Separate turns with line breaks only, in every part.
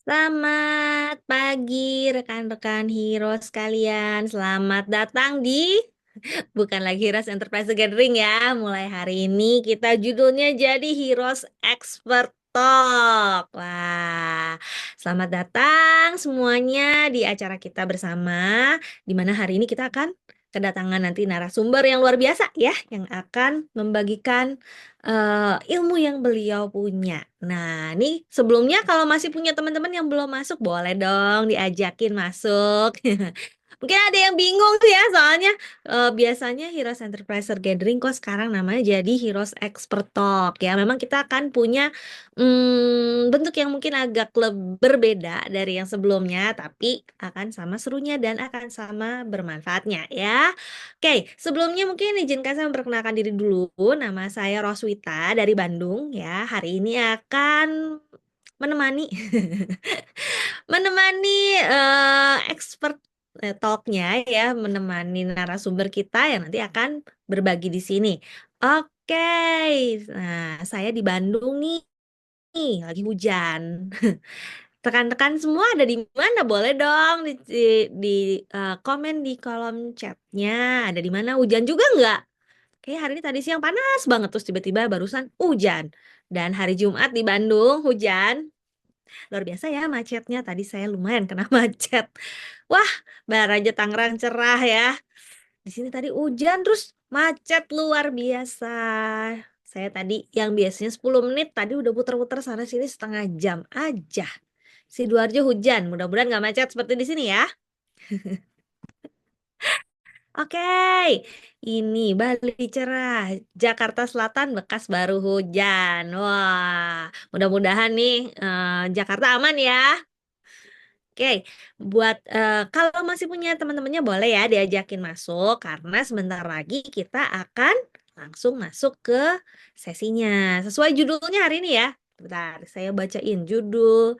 Selamat pagi rekan-rekan hero sekalian. Selamat datang di bukan lagi Heroes Enterprise Gathering ya. Mulai hari ini kita judulnya jadi Heroes Expert Talk. Wah, selamat datang semuanya di acara kita bersama. Di mana hari ini kita akan kedatangan nanti narasumber yang luar biasa ya, yang akan membagikan ilmu yang beliau punya. Nah, nih sebelumnya kalau masih punya teman-teman yang belum masuk, boleh dong diajakin masuk. Mungkin ada yang bingung tuh ya, soalnya biasanya Heroes Enterpriser Gathering kok sekarang namanya jadi Heroes Expert Talk ya. Memang kita akan punya bentuk yang mungkin agak berbeda dari yang sebelumnya, tapi akan sama serunya dan akan sama bermanfaatnya ya. Oke, sebelumnya mungkin izinkan saya memperkenalkan diri dulu. Nama saya Roswita dari Bandung ya. Hari ini akan menemani menemani expert talk-nya ya, menemani narasumber kita yang nanti akan berbagi di sini. Oke, nah saya di Bandung nih, lagi hujan. Rekan-rekan semua ada di mana? Boleh dong komen di kolom chatnya. Ada di mana? Hujan juga nggak? Kayak hari ini tadi siang panas banget terus tiba-tiba barusan hujan. Dan hari Jumat di Bandung hujan. Luar biasa ya macetnya. Tadi saya lumayan kena macet. Wah, Baraja Tangerang cerah ya. Di sini tadi hujan terus macet luar biasa. Saya tadi yang biasanya 10 menit tadi udah putar-putar sana sini setengah jam aja. Sidoarjo hujan, mudah-mudahan nggak macet seperti di sini ya. Oke, ini Bali cerah, Jakarta Selatan bekas baru hujan. Wah, mudah-mudahan nih Jakarta aman ya. Oke, buat kalau masih punya teman-temannya boleh ya diajakin masuk karena sebentar lagi kita akan langsung masuk ke sesinya. Sesuai judulnya hari ini ya. Bentar, saya bacain judul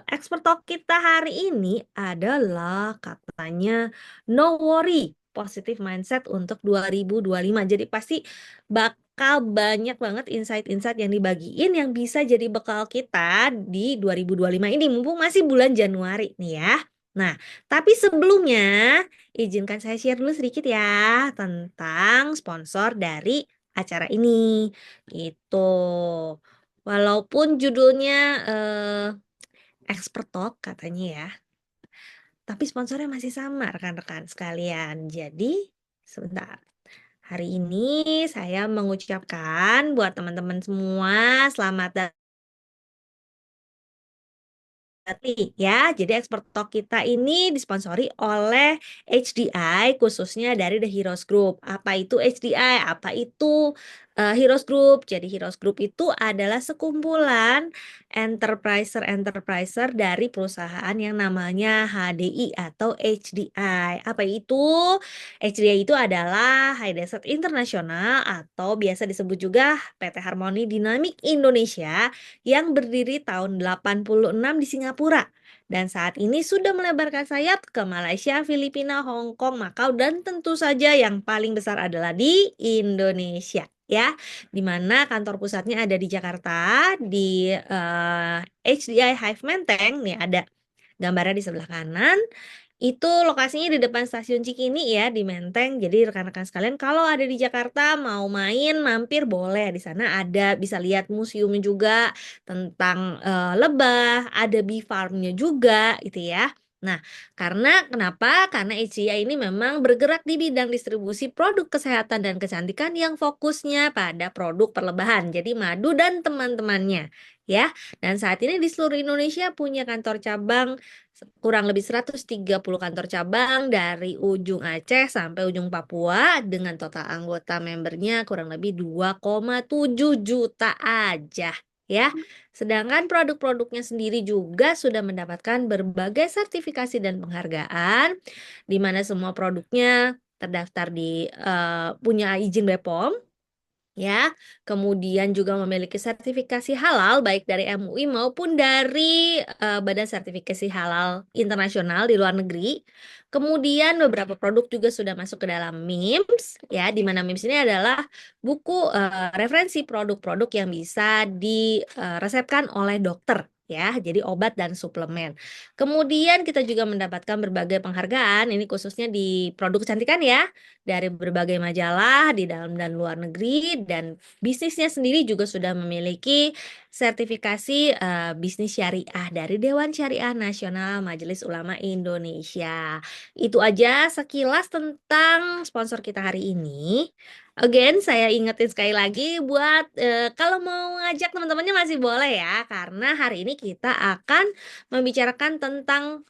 expert talk kita hari ini adalah katanya no worry, positive mindset untuk 2025. Jadi pasti bakal banyak banget insight-insight yang dibagiin yang bisa jadi bekal kita di 2025 ini mumpung masih bulan Januari nih ya. Nah, tapi sebelumnya izinkan saya share dulu sedikit ya tentang sponsor dari acara ini. Gitu. Walaupun judulnya Expert Talk katanya ya, tapi sponsornya masih sama rekan-rekan sekalian. Jadi, sebentar. Hari ini saya mengucapkan buat teman-teman semua selamat ya. Jadi Expert Talk kita ini disponsori oleh HDI khususnya dari The Heroes Group. Apa itu HDI? Apa itu Heroes Group? Jadi Heroes Group itu adalah sekumpulan enterpriser dari perusahaan yang namanya HDI atau HDI. Apa itu? HDI itu adalah High Desert International atau biasa disebut juga PT Harmoni Dynamic Indonesia yang berdiri tahun 86 di Singapura dan saat ini sudah melebarkan sayap ke Malaysia, Filipina, Hong Kong, Makau dan tentu saja yang paling besar adalah di Indonesia ya, di mana kantor pusatnya ada di Jakarta di HDI Hive Menteng nih ada gambarnya di sebelah kanan. Itu lokasinya di depan stasiun Cikini ya di Menteng. Jadi rekan-rekan sekalian kalau ada di Jakarta mau main mampir boleh. Di sana ada bisa lihat museum juga tentang lebah, ada bee farmnya juga gitu ya. Nah, karena kenapa? Karena HCI ini memang bergerak di bidang distribusi produk kesehatan dan kecantikan yang fokusnya pada produk perlebahan. Jadi madu dan teman-temannya ya. Dan saat ini di seluruh Indonesia punya kantor cabang kurang lebih 130 kantor cabang dari ujung Aceh sampai ujung Papua dengan total anggota membernya kurang lebih 2,7 juta aja ya. Sedangkan produk-produknya sendiri juga sudah mendapatkan berbagai sertifikasi dan penghargaan di mana semua produknya terdaftar di punya izin BPOM ya, kemudian juga memiliki sertifikasi halal baik dari MUI maupun dari Badan Sertifikasi Halal Internasional di luar negeri. Kemudian beberapa produk juga sudah masuk ke dalam MIMS ya, di mana MIMS ini adalah buku referensi produk-produk yang bisa diresepkan oleh dokter ya, jadi obat dan suplemen. Kemudian kita juga mendapatkan berbagai penghargaan, ini khususnya di produk kecantikan ya, dari berbagai majalah di dalam dan luar negeri, dan bisnisnya sendiri juga sudah memiliki sertifikasi bisnis syariah dari Dewan Syariah Nasional Majelis Ulama Indonesia. Itu aja sekilas tentang sponsor kita hari ini. Again, saya ingetin sekali lagi buat kalau mau ngajak teman-temannya masih boleh ya, karena hari ini kita akan membicarakan tentang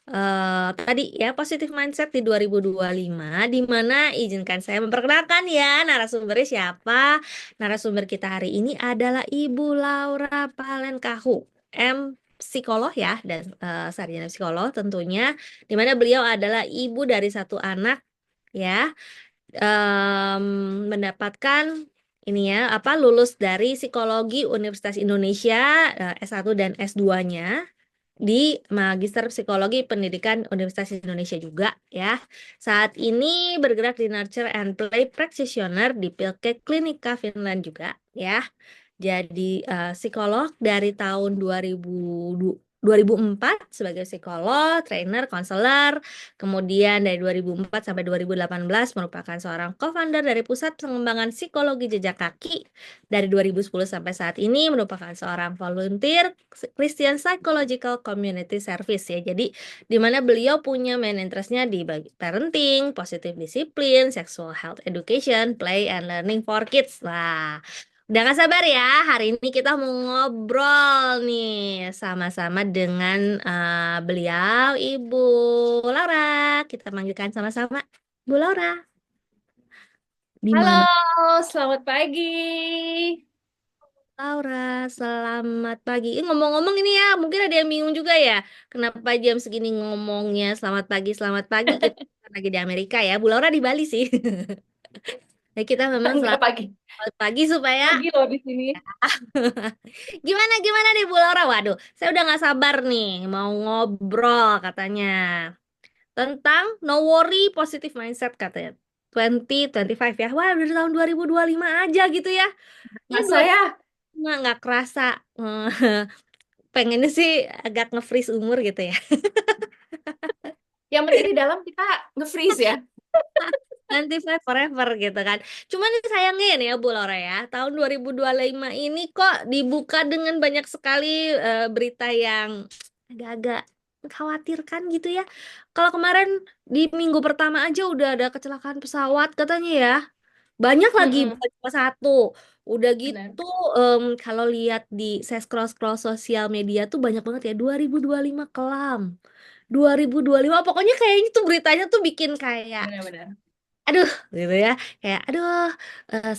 tadi ya positive mindset di 2025, di mana izinkan saya memperkenalkan ya narasumbernya siapa. Narasumber kita hari ini adalah Ibu Laura Palenkahu, psikolog ya dan sarjana psikolog tentunya, di mana beliau adalah ibu dari satu anak ya, mendapatkan ini ya apa lulus dari psikologi Universitas Indonesia S1 dan S2-nya di Magister Psikologi Pendidikan Universitas Indonesia juga ya. Saat ini bergerak di Nurture and Play Practitioner di Pilke Klinika Finland juga ya. Jadi psikolog dari tahun 2004 sebagai psikolog, trainer, konselor. Kemudian dari 2004 sampai 2018 merupakan seorang co-founder dari Pusat Pengembangan Psikologi Jejak Kaki. Dari 2010 sampai saat ini merupakan seorang volunteer Christian Psychological Community Service ya. Jadi di mana beliau punya main interestnya di parenting, positive discipline, sexual health education, play and learning for kids. Wah, udah gak sabar ya, hari ini kita mau ngobrol nih sama-sama dengan beliau, Ibu Laura. Kita panggilkan sama-sama, Bu Laura. Di
Halo,
mana
selamat pagi.
Laura? Selamat pagi. Ngomong-ngomong ini ya, mungkin ada yang bingung juga ya, kenapa jam segini ngomongnya selamat pagi, selamat pagi. Kita kan lagi di Amerika ya, Bu Laura di Bali sih. Nah, kita memang
Enggak
selamat
pagi.
pagi supaya
Pagi loh di sini.
gimana gimana nih Bu Laura? Waduh, saya udah nggak sabar nih mau ngobrol katanya tentang no worry positive mindset katanya 2025 ya. Wah, udah tahun 2025 aja gitu ya. Ini
Masa
dua
ya,
nggak kerasa. Pengennya sih agak nge-freeze umur gitu ya.
yang penting di dalam kita nge-freeze ya.
Nanti forever gitu kan. Cuman ini sayangnya nih ya Bu Laura ya, tahun 2025 ini kok dibuka dengan banyak sekali berita yang agak-agak mengkhawatirkan gitu ya. Kalau kemarin di minggu pertama aja udah ada kecelakaan pesawat katanya ya. Banyak lagi,
Mm-mm,
bukan cuma satu. Udah
benar.
gitu, kalau lihat saya scroll-scroll sosial media tuh banyak banget ya, 2025 kelam. 2025, pokoknya kayaknya tuh beritanya tuh bikin kayak
Benar-benar.
aduh gitu ya, kayak aduh,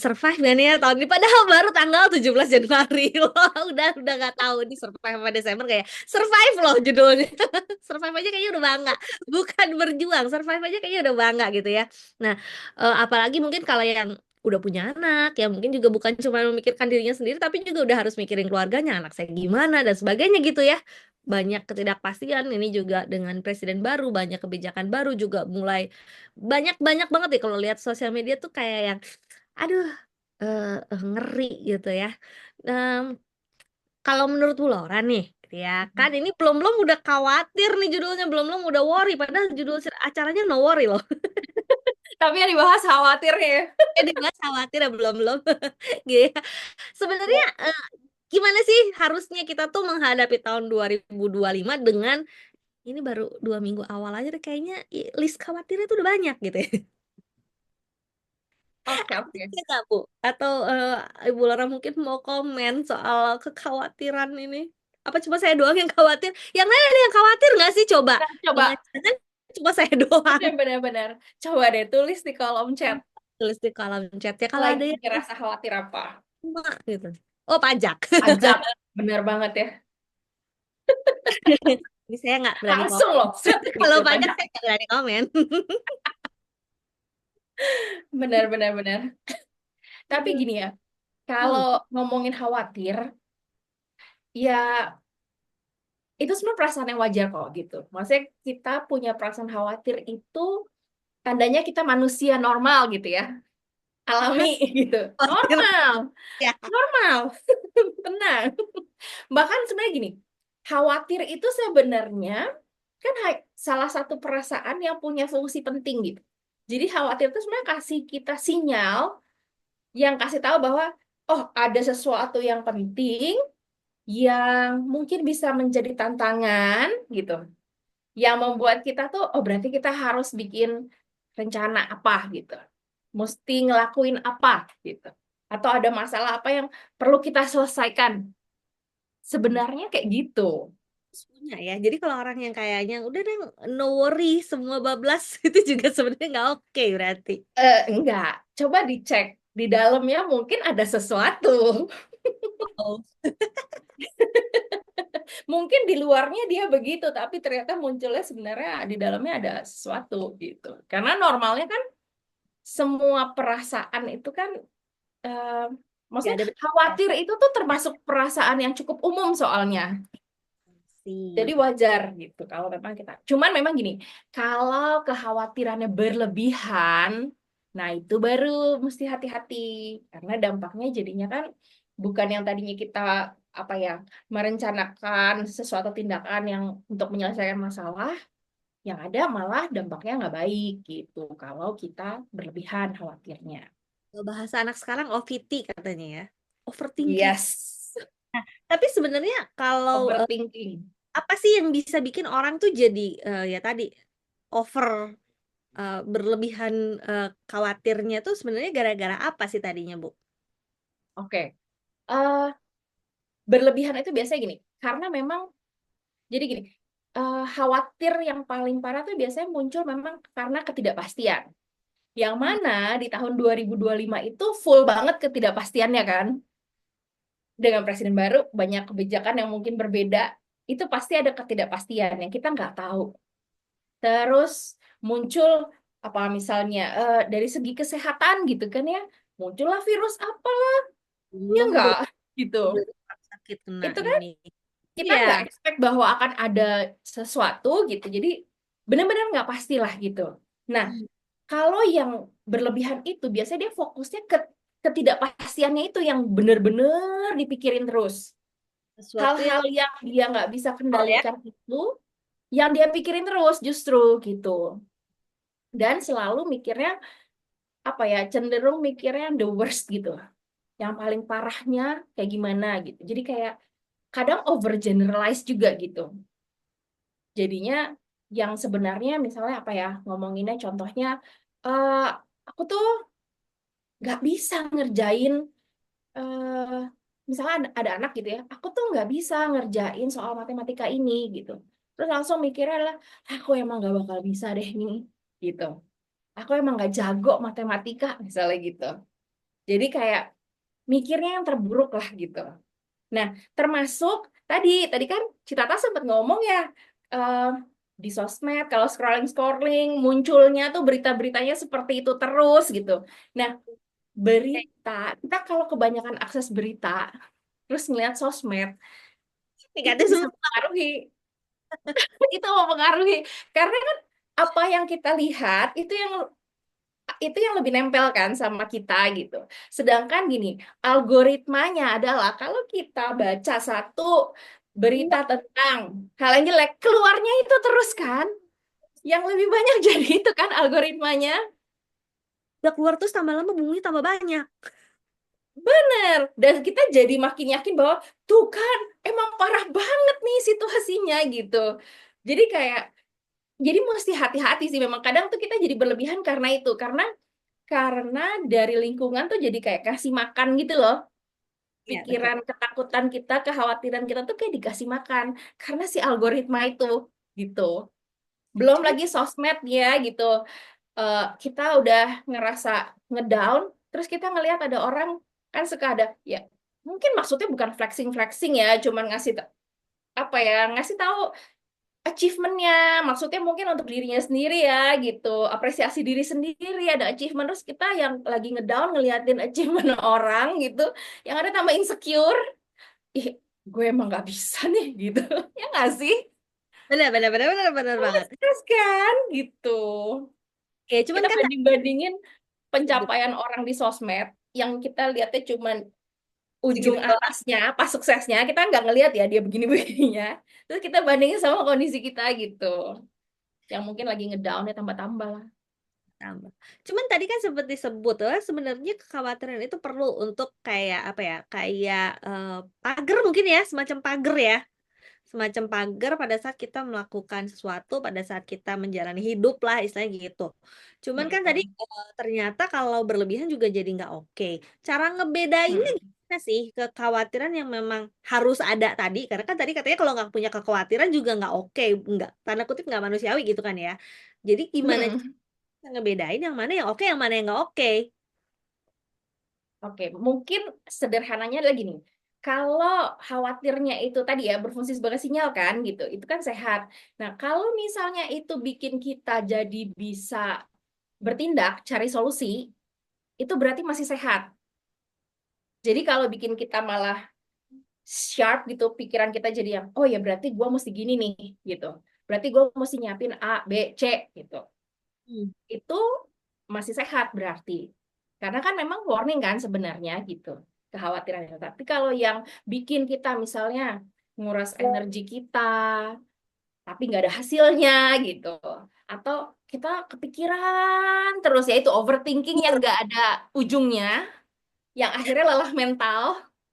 survive gak nih ya tahun ini, padahal baru tanggal 17 Januari. Wah, udah nggak tahu di survive apa Desember, kayak survive loh judulnya. Survive aja kayaknya udah bangga, bukan berjuang, survive aja kayaknya udah bangga gitu ya. Nah, apalagi mungkin kalau yang udah punya anak ya, mungkin juga bukan cuma memikirkan dirinya sendiri tapi juga udah harus mikirin keluarganya, anak saya gimana dan sebagainya gitu ya. Banyak ketidakpastian ini juga dengan presiden baru, banyak kebijakan baru juga mulai banyak banyak banget ya, kalau lihat sosial media tuh kayak yang aduh, ngeri gitu ya. Em, Kalau menurut Bu Laura nih gitu ya kan, ini belum belum udah khawatir nih judulnya, belum belum udah worry, padahal judul acaranya no worry loh.
Tapi yang dibahas khawatirnya ya.
Jadi nggak khawatir ya, belum belum gitu ya. Sebenarnya gimana sih harusnya kita tuh menghadapi tahun 2025 dengan ini baru 2 minggu awal aja deh, kayaknya list khawatirnya tuh udah banyak gitu ya.
Oke, oke.
Ya nggak, Bu? Atau Ibu Laura mungkin mau komen soal kekhawatiran ini? Apa cuma saya doang yang khawatir? Yang lain ada yang khawatir nggak sih? Coba.
Nah, coba,
Jangan-jangan cuma saya doang.
benar-benar. Coba deh tulis di kolom chat.
Tulis di kolom chat ya kalau ada
Lagi
yang
ngerasa khawatir apa?
sama gitu. Oh, pajak.
Pajak. Benar banget ya.
Ini saya nggak berani
Langsung
komen.
loh, set
Kalau
gitu
pajak
pajak.
saya nggak berani komen.
Benar-benar benar. Tapi
Aduh.
gini ya, kalau
Hmm.
ngomongin khawatir, ya itu sebenarnya perasaan yang wajar kok gitu. Maksudnya kita punya perasaan khawatir itu tandanya kita manusia normal gitu ya, alami gitu.
Khawatir
Normal,
ya.
normal, tenang. Bahkan sebenarnya gini, khawatir itu sebenarnya kan salah satu perasaan yang punya fungsi penting gitu. Jadi khawatir itu sebenarnya kasih kita sinyal yang kasih tahu bahwa oh ada sesuatu yang penting yang mungkin bisa menjadi tantangan gitu. Yang membuat kita tuh oh berarti kita harus bikin rencana apa gitu. Mesti ngelakuin apa gitu. Atau ada masalah apa yang perlu kita selesaikan. Sebenarnya kayak gitu.
Punya ya. Jadi kalau orang yang kayaknya udah deh no worry semua bablas itu juga sebenarnya nggak oke berarti.
Enggak, coba dicek di dalamnya mungkin ada sesuatu.
Oh.
Mungkin di luarnya dia begitu, tapi ternyata munculnya sebenarnya di dalamnya ada sesuatu gitu. Karena normalnya kan semua perasaan itu kan, eh,
Nggak
maksudnya
ada benar
khawatir itu tuh termasuk perasaan yang cukup umum soalnya. Jadi
sih.
wajar gitu kalau memang kita. Cuman memang gini, kalau kekhawatirannya berlebihan, nah itu baru mesti hati-hati karena dampaknya jadinya kan bukan yang tadinya kita apa ya merencanakan sesuatu tindakan yang untuk menyelesaikan masalah, yang ada malah dampaknya nggak baik gitu kalau kita berlebihan khawatirnya.
Kalau bahasa anak sekarang OVT katanya ya. Overthinking.
Yes,
Tapi sebenarnya kalau
overthinking.
apa sih yang bisa bikin orang tuh jadi ya tadi over berlebihan khawatirnya tuh sebenarnya gara-gara apa sih tadinya, Bu?
Oke. Eh, Berlebihan itu biasanya gini, karena memang jadi gini, khawatir yang paling parah tuh biasanya muncul memang karena ketidakpastian. Yang
Hmm.
mana di tahun 2025 itu full banget ketidakpastiannya kan. Dengan presiden baru, banyak kebijakan yang mungkin berbeda, itu pasti ada ketidakpastian yang kita nggak tahu. Terus muncul apa misalnya dari segi kesehatan gitu kan ya, muncullah virus apa ya nggak gitu.
Belum sakit kena
Itu kan
ini.
kita
Iya.
nggak expect bahwa akan ada sesuatu gitu. Jadi benar-benar nggak pastilah gitu. Nah,
Hmm.
kalau yang berlebihan itu biasanya dia fokusnya ke ketidakpastiannya itu yang benar-benar dipikirin terus.
Sesuatu yang
Hal-hal yang dia nggak bisa
oh ya.
kendalikan itu yang dia pikirin terus justru gitu. Dan selalu mikirnya apa ya cenderung mikirnya yang the worst gitu. Yang paling parahnya kayak gimana gitu. Jadi kayak kadang overgeneralize juga gitu. Jadinya yang sebenarnya misalnya apa ya ngomonginnya contohnya eh aku tuh nggak bisa ngerjain eh misalnya ada anak gitu ya aku tuh nggak bisa ngerjain soal matematika ini gitu terus langsung mikirnya lah aku emang nggak bakal bisa deh nih gitu aku emang nggak jago matematika misalnya gitu jadi kayak mikirnya yang terburuk lah gitu. Nah, termasuk tadi tadi kan Citata sempat ngomong ya eh, di sosmed kalau scrolling-scrolling munculnya tuh berita-beritanya seperti itu terus gitu. Nah, berita kita kalau kebanyakan akses berita terus ngeliat sosmed itu
Negatif
bisa
semua.
mempengaruhi itu mempengaruhi karena kan apa yang kita lihat itu yang lebih nempel kan sama kita gitu. Sedangkan gini, algoritmanya adalah kalau kita baca satu berita tentang hal yang jelek, keluarnya itu terus kan. Yang lebih banyak jadi itu kan algoritmanya.
Udah keluar terus tambah lama bumbunya tambah banyak.
Bener. Dan kita jadi makin yakin bahwa tuh kan emang parah banget nih situasinya gitu. Jadi kayak jadi mesti hati-hati sih memang kadang tuh kita jadi berlebihan karena itu karena dari lingkungan tuh jadi kayak kasih makan gitu loh.
Iya, betul.
Pikiran, ketakutan kita, kekhawatiran kita tuh kayak dikasih makan karena si algoritma itu gitu. Belum
Cuman
lagi sosmed ya gitu. Kita udah ngerasa ngedown, terus kita ngelihat ada orang kan suka ada ya mungkin maksudnya bukan flexing-flexing ya, cuman ngasih apa ya ngasih tahu achievementnya maksudnya mungkin untuk dirinya sendiri ya gitu apresiasi diri sendiri ada achievement terus kita yang lagi ngedown ngeliatin achievement orang gitu yang ada tambah insecure ih gue emang nggak bisa nih gitu ya nggak sih
benar benar benar benar benar
tambah
banget.
stres kan gitu
Ya, cuman
kita
kan
banding-bandingin pencapaian orang di sosmed yang kita lihatnya cuman ujung
Segitu doang.
atasnya pas suksesnya kita nggak ngelihat ya dia begini-begininya. Terus kita bandingin sama kondisi kita gitu. Yang mungkin lagi ngedown ya tambah-tambah lah.
Tambah. Cuman tadi kan sempat disebut sebenarnya kekhawatiran itu perlu untuk kayak apa ya? Kayak pagar mungkin ya, semacam pagar ya. Semacam pagar pada saat kita melakukan sesuatu, pada saat kita menjalani hidup lah istilahnya gitu. Cuman kan tadi
Mm-mm.
ternyata kalau berlebihan juga jadi nggak oke. Cara ngebedainnya
Mm.
gimana sih kekhawatiran yang memang harus ada tadi? Karena kan tadi katanya kalau nggak punya kekhawatiran juga nggak oke, nggak tanda kutip nggak manusiawi gitu kan ya. Jadi gimana
Mm-mm.
cara ngebedain yang mana yang oke, yang mana yang nggak oke?
Oke, mungkin sederhananya adalah gini. Kalau khawatirnya itu tadi ya berfungsi sebagai sinyal kan gitu, itu kan sehat. Nah, kalau misalnya itu bikin kita jadi bisa bertindak, cari solusi, itu berarti masih sehat. Jadi kalau bikin kita malah sharp gitu, pikiran kita jadi yang, oh ya berarti gue mesti gini nih gitu. Berarti gue mesti nyiapin A, B, C gitu.
Hmm.
Itu masih sehat berarti. Karena kan memang warning kan sebenarnya gitu, kekhawatiran itu. Tapi kalau yang bikin kita misalnya nguras energi kita, tapi nggak ada hasilnya gitu. Atau kita kepikiran terus ya itu overthinking yang nggak ada ujungnya, yang akhirnya lelah mental.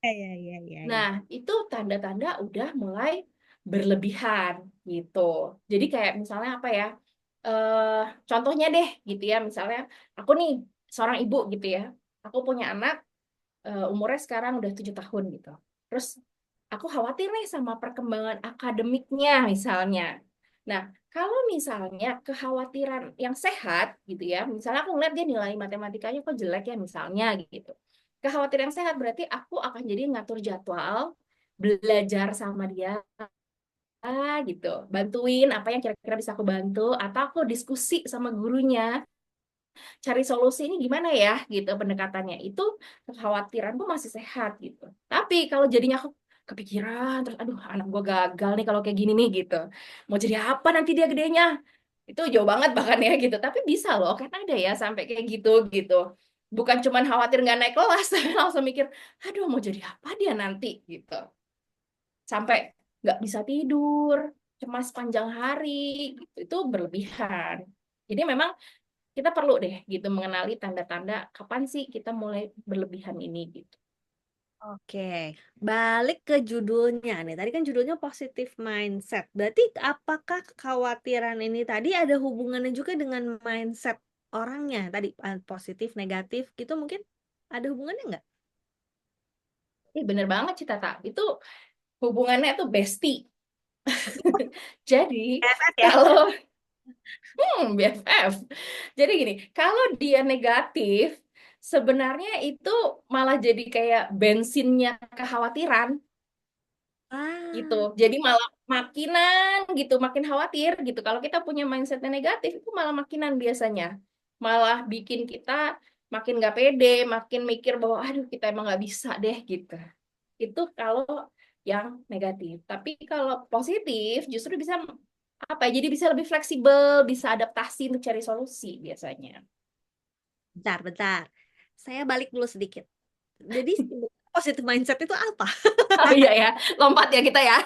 Ya, ya, ya, ya.
Nah, itu tanda-tanda udah mulai berlebihan gitu. Jadi kayak misalnya apa ya? eh Contohnya deh gitu ya, misalnya aku nih seorang ibu gitu ya. Aku punya anak umurnya sekarang udah 7 tahun gitu. Terus aku khawatir nih sama perkembangan akademiknya misalnya. Nah, kalau misalnya kekhawatiran yang sehat gitu ya, misalnya aku ngeliat dia nilai matematikanya kok jelek ya misalnya gitu. Kekhawatiran yang sehat berarti aku akan jadi ngatur jadwal, belajar sama dia gitu, bantuin apa yang kira-kira bisa aku bantu, atau aku diskusi sama gurunya cari solusi ini gimana ya gitu pendekatannya itu kekhawatiranku masih sehat gitu. Tapi kalau jadinya aku kepikiran terus aduh anak gue gagal nih kalau kayak gini nih gitu, mau jadi apa nanti dia gedenya, itu jauh banget bahkan ya gitu. Tapi bisa loh kan ada ya sampai kayak gitu gitu, bukan cuman khawatir nggak naik kelas tapi langsung mikir aduh mau jadi apa dia nanti gitu, sampai nggak bisa tidur, cemas panjang hari gitu. Itu berlebihan. Jadi memang kita perlu deh gitu mengenali tanda-tanda kapan sih kita mulai berlebihan ini gitu.
Oke, balik ke judulnya nih. Tadi kan judulnya positif mindset. Berarti apakah kekhawatiran ini tadi ada hubungannya juga dengan mindset orangnya? Tadi positif, negatif gitu mungkin ada hubungannya nggak?
Bener banget sih Tata. Itu hubungannya tuh bestie. Jadi
Efek ya?
kalau BFF. Jadi gini, kalau dia negatif, sebenarnya itu malah jadi kayak bensinnya kekhawatiran gitu.
Ah,
Jadi malah makinan gitu, makin khawatir gitu. Kalau kita punya mindset yang negatif, itu malah makinan biasanya. Malah bikin kita makin gak pede, makin mikir bahwa aduh kita emang gak bisa deh gitu. Itu kalau yang negatif. Tapi kalau positif justru bisa apa ya? Jadi bisa lebih fleksibel, bisa adaptasi untuk cari solusi biasanya.
bentar, bentar. Saya balik dulu sedikit. Jadi positif mindset itu apa?
Oh iya ya, lompat ya kita ya.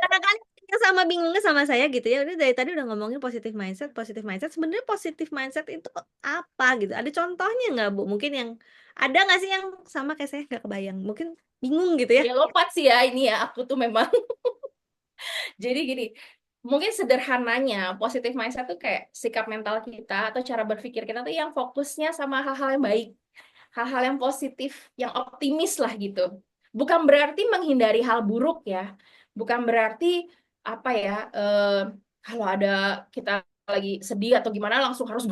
Kadang-kadang yang sama bingungnya sama saya gitu ya. Udah dari tadi udah ngomongin positif mindset, positif mindset. Sebenarnya positif mindset itu apa gitu? Ada contohnya nggak Bu? Mungkin yang ada nggak sih yang sama kayak saya nggak kebayang? Mungkin bingung gitu ya?
Ya lompat sih ya ini ya, aku tuh memang. Jadi gini, mungkin sederhananya positive mindset tuh kayak sikap mental kita atau cara berpikir kita tuh yang fokusnya sama hal-hal yang baik, hal-hal yang positif, yang optimis lah gitu. Bukan berarti menghindari hal buruk ya, bukan berarti apa ya, kalau ada kita lagi sedih atau gimana langsung harus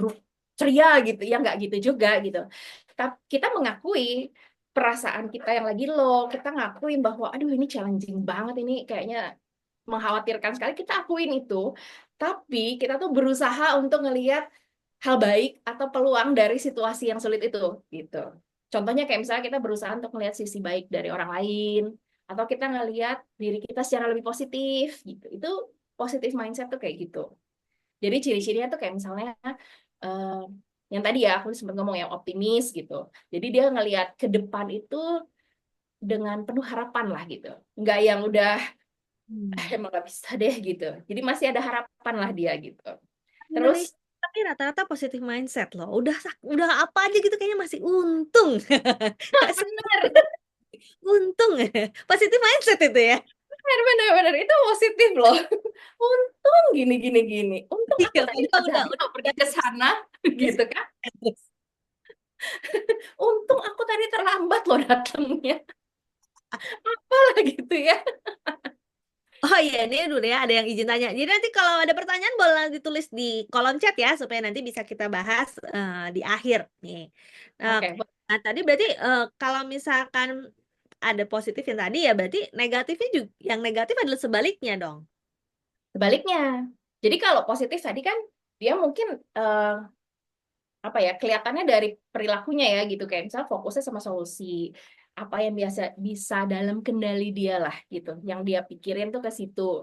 ceria gitu, ya nggak gitu juga gitu. Tapi kita mengakui perasaan kita yang lagi low, kita ngakuin bahwa aduh ini challenging banget ini kayaknya mengkhawatirkan sekali, kita akuin itu, tapi kita tuh berusaha untuk ngelihat hal baik atau peluang dari situasi yang sulit itu gitu. Contohnya kayak misalnya kita berusaha untuk melihat sisi baik dari orang lain, atau kita ngelihat diri kita secara lebih positif gitu. Itu positive mindset tuh kayak gitu. Jadi ciri-cirinya tuh kayak misalnya eh, yang tadi ya aku sempat ngomong yang optimis gitu. Jadi dia ngelihat ke depan itu dengan penuh harapan lah gitu. Nggak yang udah
Hmm.
emang nggak bisa deh gitu. Jadi masih ada harapan lah dia gitu. Terus
Indonesia tapi rata-rata positif mindset loh. Udah apa aja gitu kayaknya masih untung. Nggak sih?
bener,
Untung. Positif mindset itu ya.
bener, itu positif loh. Untung gini gini gini. Untung aku
Iya,
tadi nggak jadi
udah
mau pergi ke sana gitu kan. Untung aku tadi terlambat loh datangnya. Apalah gitu ya.
Oh iya, ini dulu ya, ada yang izin tanya. Jadi nanti kalau ada pertanyaan boleh ditulis di kolom chat ya, supaya nanti bisa kita bahas di akhir nih. Oke.
Oke,
Nah, tadi berarti kalau misalkan ada positif yang tadi ya, berarti negatifnya juga, yang negatif adalah sebaliknya dong.
sebaliknya. Jadi kalau positif tadi kan dia mungkin apa ya kelihatannya dari perilakunya ya gitu kayak misal fokusnya sama solusi apa yang biasa bisa dalam kendali dia lah gitu yang dia pikirin tuh ke situ.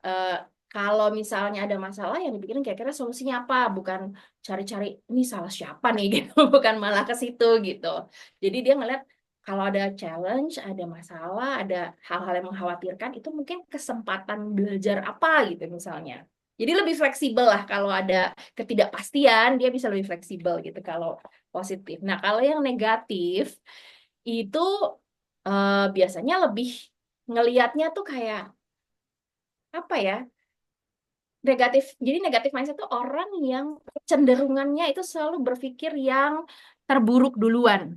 Eh, kalau misalnya ada masalah yang dipikirin kira-kira solusinya apa bukan cari-cari ini salah siapa nih gitu bukan malah ke situ gitu. Jadi dia ngeliat kalau ada challenge, ada masalah, ada hal-hal yang mengkhawatirkan itu mungkin kesempatan belajar apa gitu misalnya. Jadi lebih fleksibel lah kalau ada ketidakpastian dia bisa lebih fleksibel gitu kalau positif. Nah, kalau yang negatif itu biasanya lebih ngelihatnya tuh kayak apa ya? Negatif. Jadi negatif mindset itu orang yang cenderungannya itu selalu berpikir yang terburuk duluan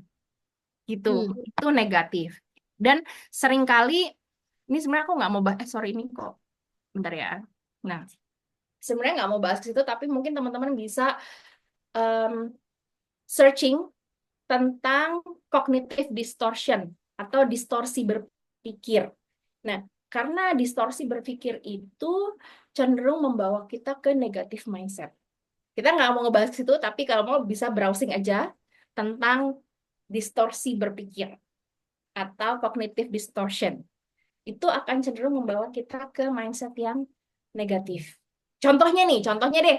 gitu.
Hmm.
Itu negatif. Dan seringkali ini sebenarnya aku nggak mau bahas sorry ini kok bentar ya. Nah, sebenarnya nggak mau bahas ke situ tapi mungkin teman-teman bisa em, searching tentang cognitive distortion atau distorsi berpikir. Nah, karena distorsi berpikir itu cenderung membawa kita ke negatif mindset. Kita nggak mau ngebahas itu, tapi kalau mau bisa browsing aja tentang distorsi berpikir atau cognitive distortion. Itu akan cenderung membawa kita ke mindset yang negatif. Contohnya nih, contohnya deh,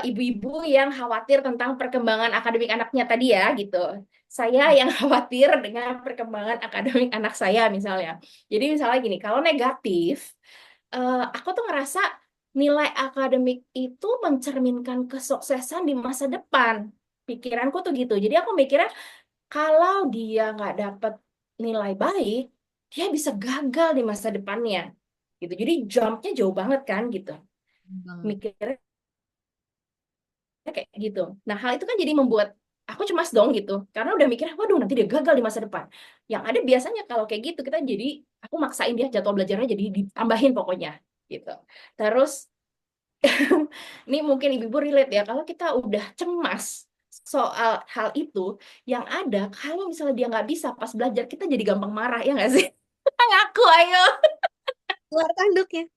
ibu-ibu yang khawatir tentang perkembangan akademik anaknya tadi ya, gitu. Saya yang khawatir dengan perkembangan akademik anak saya misalnya. Jadi misalnya gini, kalau negatif, aku tuh ngerasa nilai akademik itu mencerminkan kesuksesan di masa depan. Pikiranku tuh gitu. Jadi aku mikirnya kalau dia nggak dapat nilai baik, dia bisa gagal di masa depannya. Gitu. Jadi jumpnya jauh banget kan gitu.
Banget.
Mikirnya kayak gitu. Nah, hal itu kan jadi membuat aku cemas dong gitu. Karena udah mikir, waduh nanti dia gagal di masa depan. Yang ada biasanya kalau kayak gitu kita jadi aku maksain dia jadwal belajarnya jadi ditambahin pokoknya gitu. Terus ini mungkin ibu-ibu relate ya, kalau kita udah cemas soal hal itu, yang ada kalau misalnya dia nggak bisa pas belajar, kita jadi gampang marah, ya nggak sih? Ngaku, ayo.
Keluar tanduknya.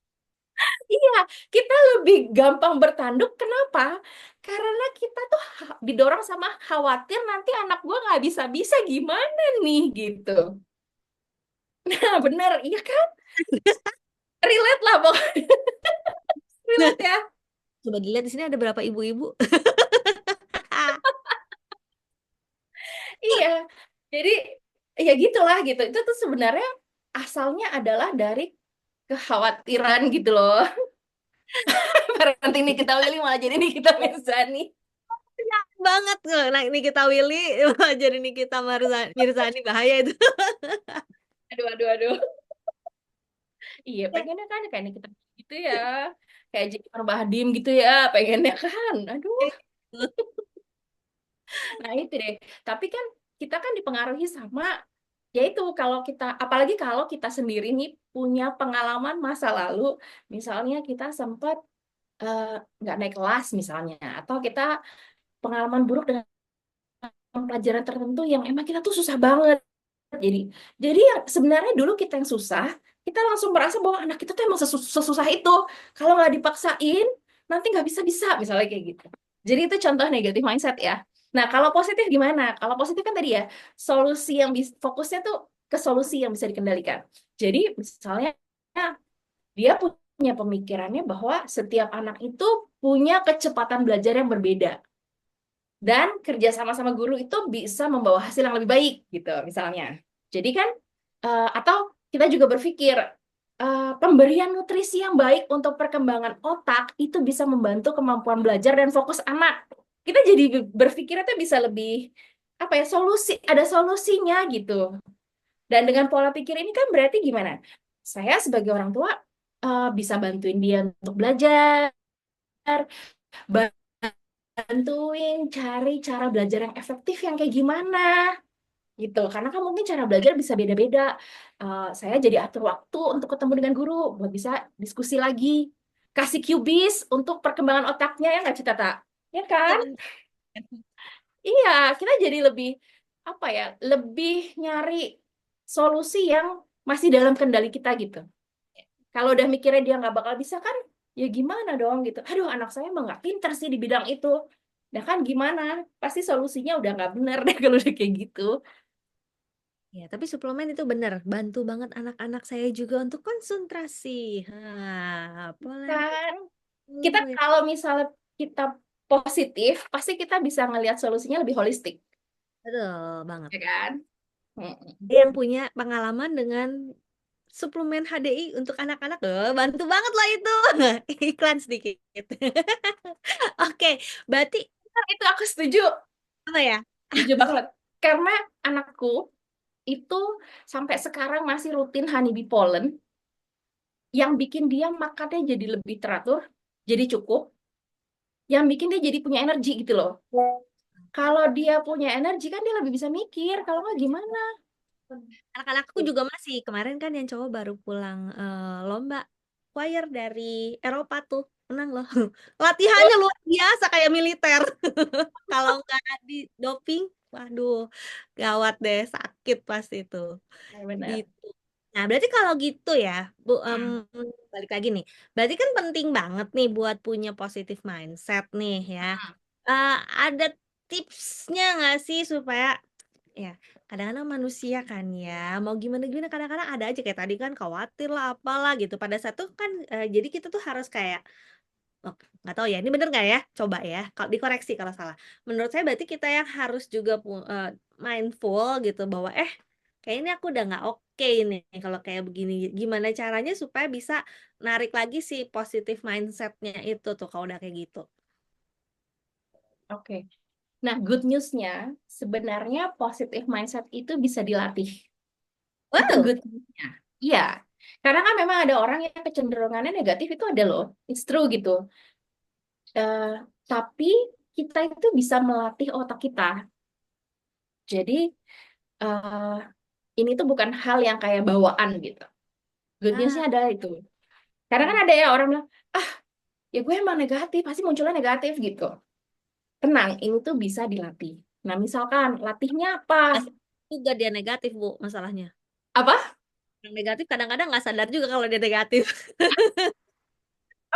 Iya, kita lebih gampang bertanduk. Kenapa? Karena kita tuh didorong sama khawatir nanti anak gua nggak bisa-bisa gimana nih, gitu. Nah, bener, iya kan? Relate lah, pokoknya. Relate ya.
Coba dilihat di sini ada berapa ibu-ibu.
Iya, jadi ya gitulah gitu. Itu tuh sebenarnya asalnya adalah dari kekhawatiran gitu loh. Nanti nih kita Willy malah jadi nih kita Mirzani.
Banget. Nah, ini kita Willy jadi Nikita Mirzani bahaya itu.
Aduh, aduh, aduh. Iya, pengennya kan kayak kita gitu ya. Kayak jadi Bahdim gitu ya, pengennya kan. Aduh, nah itu deh. Tapi kan kita kan dipengaruhi sama yaitu kalau kita apalagi kalau kita sendiri nih punya pengalaman masa lalu, misalnya kita sempat eh, nggak naik kelas misalnya, atau kita pengalaman buruk dengan pelajaran tertentu yang emang kita tuh susah banget. Jadi, jadi yang sebenarnya dulu kita yang susah, kita langsung merasa bahwa anak kita tuh emang sesusah itu. Kalau nggak dipaksain, nanti nggak bisa-bisa, misalnya kayak gitu. Jadi itu contoh negatif mindset ya. Nah, kalau positif gimana? Kalau positif kan tadi ya, solusi yang fokusnya tuh ke solusi yang bisa dikendalikan. Jadi misalnya dia punya pemikirannya bahwa setiap anak itu punya kecepatan belajar yang berbeda dan kerja sama sama guru itu bisa membawa hasil yang lebih baik gitu misalnya. Jadi kan Atau kita juga berpikir pemberian nutrisi yang baik untuk perkembangan otak itu bisa membantu kemampuan belajar dan fokus anak. Kita jadi berpikirnya tuh bisa lebih apa ya, ada solusinya gitu. Dan dengan pola pikir ini kan berarti gimana? Saya sebagai orang tua bisa bantuin dia untuk belajar, bantuin cari cara belajar yang efektif yang kayak gimana gitu. Karena kan mungkin cara belajar bisa beda-beda. Saya jadi atur waktu untuk ketemu dengan guru buat bisa diskusi lagi. Kasih cubis untuk perkembangan otaknya ya nggak Cita Tak? Ya kan?
Betul.
Iya, kita jadi lebih apa ya? Lebih nyari solusi yang masih dalam kendali kita gitu. Kalau udah mikirnya dia nggak bakal bisa kan, ya gimana dong gitu. Aduh, anak saya emang nggak pinter sih di bidang itu. Nah kan gimana? Pasti solusinya udah nggak bener deh kalau udah kayak gitu.
Ya, tapi suplemen itu benar, bantu banget anak-anak saya juga untuk konsentrasi. Apalagi
Kan kita kalau misalnya kita positif, pasti kita bisa ngelihat solusinya lebih holistik,
betul banget.
ya kan? Mm-mm.
Dia yang punya pengalaman dengan suplemen HDI untuk anak-anak, bantu banget lah itu. Iklan sedikit. Oke, berarti
Nah, itu aku setuju,
apa ya?
setuju banget. Karena anakku itu sampai sekarang masih rutin honeybee pollen yang bikin dia makannya jadi lebih teratur, jadi cukup, yang bikin dia jadi punya energi gitu loh. Kalau dia punya energi kan dia lebih bisa mikir, kalau nggak gimana?
Anak-anakku juga masih kemarin kan yang cowok baru pulang lomba choir dari Eropa tuh menang loh. Latihannya luar biasa kayak militer. Kalau nggak di doping, waduh, gawat deh, sakit pas itu.
Ya, benar.
Gitu. Nah, berarti kalau gitu ya, Bu,
Hmm.
balik lagi nih. Berarti kan penting banget nih buat punya positive mindset nih ya. Eh, ada tipsnya nggak sih supaya ya kadang-kadang manusia kan ya mau gimana gimana kadang-kadang ada aja kayak tadi kan khawatir lah apalah gitu pada satu kan jadi kita tuh harus kayak oh, nggak tahu ya ini bener nggak ya coba ya kalau dikoreksi kalau salah menurut saya berarti kita yang harus juga mindful gitu bahwa kayaknya aku udah nggak oke nih kalau kayak begini gimana caranya supaya bisa narik lagi si positif mindsetnya itu tuh kalau udah kayak gitu.
Oke. Nah, good news-nya sebenarnya positive mindset itu bisa dilatih. Itu
Wow.
good news-nya. Iya. Karena kan memang ada orang yang kecenderungannya negatif itu ada loh. It's true gitu. Eh, tapi kita itu bisa melatih otak kita. Jadi eh, ini tuh bukan hal yang kayak bawaan gitu. Good
Ah,
news-nya ada itu. Karena kan ada ya orang bilang, ah ya gue emang negatif, pasti munculnya negatif gitu. Tenang, ini tuh bisa dilatih. Nah, misalkan latihnya apa?
juga dia negatif Bu masalahnya.
Apa?
Yang negatif kadang-kadang nggak sadar juga kalau dia negatif.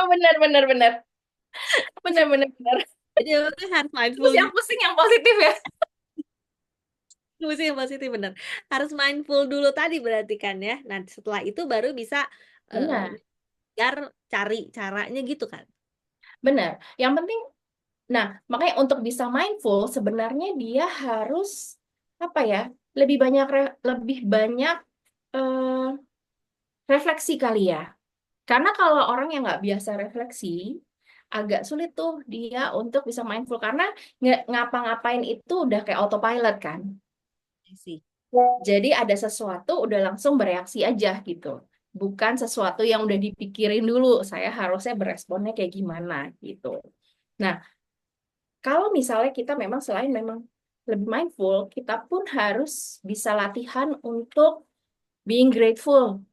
Oh, benar, benar, benar. Benar, benar, benar.
Jadi kita harus
Terus
mindful
yang
juga.
pusing yang positif ya.
Mesti yang positif bener. Harus mindful dulu tadi berarti kan ya. Nah setelah itu baru bisa eh,
Benar,
biar cari caranya gitu kan.
benar. Yang penting, nah, makanya untuk bisa mindful, sebenarnya dia harus, apa ya, lebih banyak eh, refleksi kali ya. Karena kalau orang yang nggak biasa refleksi, agak sulit tuh dia untuk bisa mindful. Karena ngapa-ngapain itu udah kayak autopilot kan.
I see.
Jadi ada sesuatu udah langsung bereaksi aja gitu. Bukan sesuatu yang udah dipikirin dulu, saya harusnya beresponnya kayak gimana gitu. Nah, kalau misalnya kita memang selain memang lebih mindful, kita pun harus bisa latihan untuk being grateful.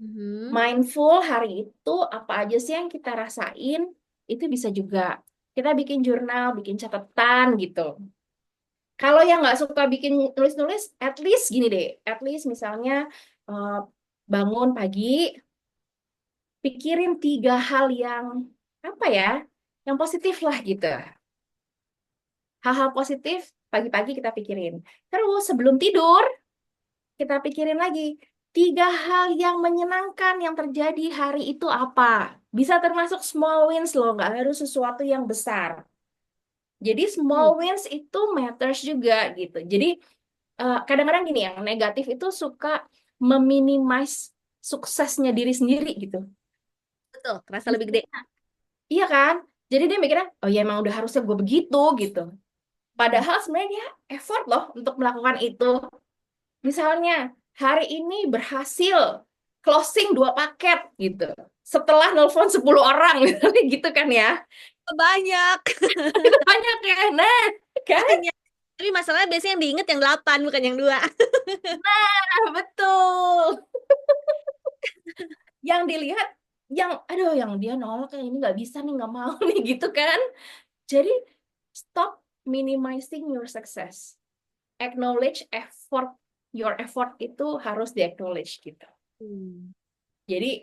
Mhm.
Mindful hari itu apa aja sih yang kita rasain, itu bisa juga kita bikin jurnal, bikin catatan gitu. Kalau yang nggak suka bikin nulis-nulis, at least gini deh, at least misalnya eh, bangun pagi, pikirin 3 hal yang apa ya, yang positif lah gitu. Hal-hal positif pagi-pagi kita pikirin. Terus sebelum tidur, kita pikirin lagi 3 hal yang menyenangkan yang terjadi hari itu apa. Bisa termasuk small wins loh, nggak harus sesuatu yang besar. Jadi small
Hmm.
wins itu matters juga gitu. Jadi kadang-kadang gini yang negatif itu suka meminimize suksesnya diri sendiri gitu.
Betul, terasa lebih gede.
Iya kan? Jadi dia mikirnya, oh ya emang udah harusnya gue begitu gitu.
Hmm.
Padahal sebenarnya dia effort loh untuk melakukan itu. Misalnya hari ini berhasil closing 2 paket gitu. Setelah nelfon 10 orang misalnya gitu kan ya.
Banyak.
Itu banyak ya. Nah, kan?
Banyak. Tapi masalahnya biasanya yang diinget yang 8 bukan yang 2.
Nah, betul. Yang dilihat yang aduh yang dia nolak yang ini nggak bisa nih nggak mau nih gitu kan. Jadi stop minimizing your success. Acknowledge effort, your effort itu harus di acknowledge gitu.
Hmm.
Jadi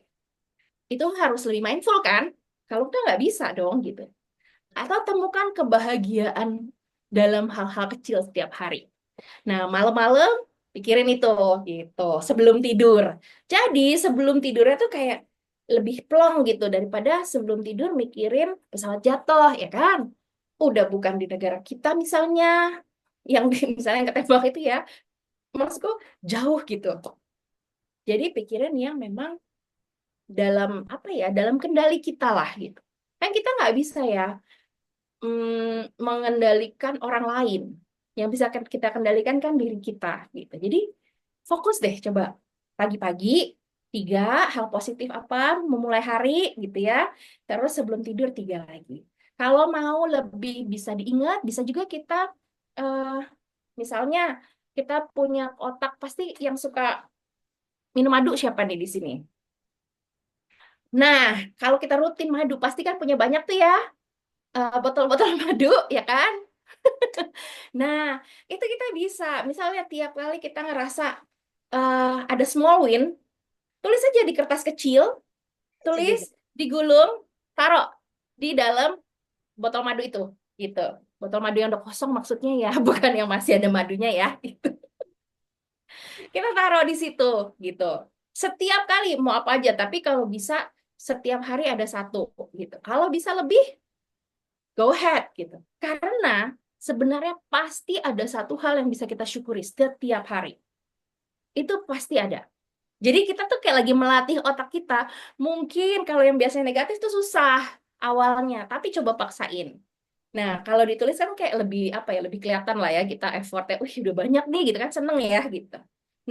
itu harus lebih mindful kan? Kalau kita nggak bisa dong gitu. Atau temukan kebahagiaan dalam hal-hal kecil setiap hari. Nah, malam-malam pikirin itu gitu sebelum tidur. Jadi sebelum tidurnya tuh kayak lebih plong gitu daripada sebelum tidur mikirin pesawat jatuh ya kan. Udah bukan di negara kita misalnya yang misalnya yang ketembak itu ya. Maksudku jauh gitu. Jadi pikirin yang memang dalam apa ya, dalam kendali kita lah gitu. Kan kita nggak bisa ya mengendalikan orang lain. Yang bisa kita kendalikan kan diri kita gitu. Jadi fokus deh coba pagi-pagi 3 hal positif apa memulai hari gitu ya. Terus sebelum tidur 3 lagi. Kalau mau lebih bisa diingat, bisa juga kita eh, misalnya kita punya otak pasti yang suka minum madu siapa nih di sini? Nah, kalau kita rutin madu pasti kan punya banyak tuh ya botol-botol madu ya kan? Nah, itu kita bisa. Misalnya tiap kali kita ngerasa ada small win, tulis aja di kertas kecil,
Bisa
tulis,
juga.
digulung, taruh di dalam botol madu itu, gitu. Botol madu yang udah kosong maksudnya ya, bukan yang masih ada madunya ya. Gitu. Kita taruh di situ, gitu. Setiap kali mau apa aja, tapi kalau bisa setiap hari ada satu, gitu. Kalau bisa lebih, go ahead, gitu. Karena sebenarnya pasti ada satu hal yang bisa kita syukuri setiap hari. Itu pasti ada. Jadi kita tuh kayak lagi melatih otak kita. Mungkin kalau yang biasanya negatif tuh susah awalnya, tapi coba paksain. Nah, kalau ditulis kan kayak lebih apa ya, lebih kelihatan lah ya kita effortnya. Wih, udah banyak nih gitu kan, seneng ya gitu.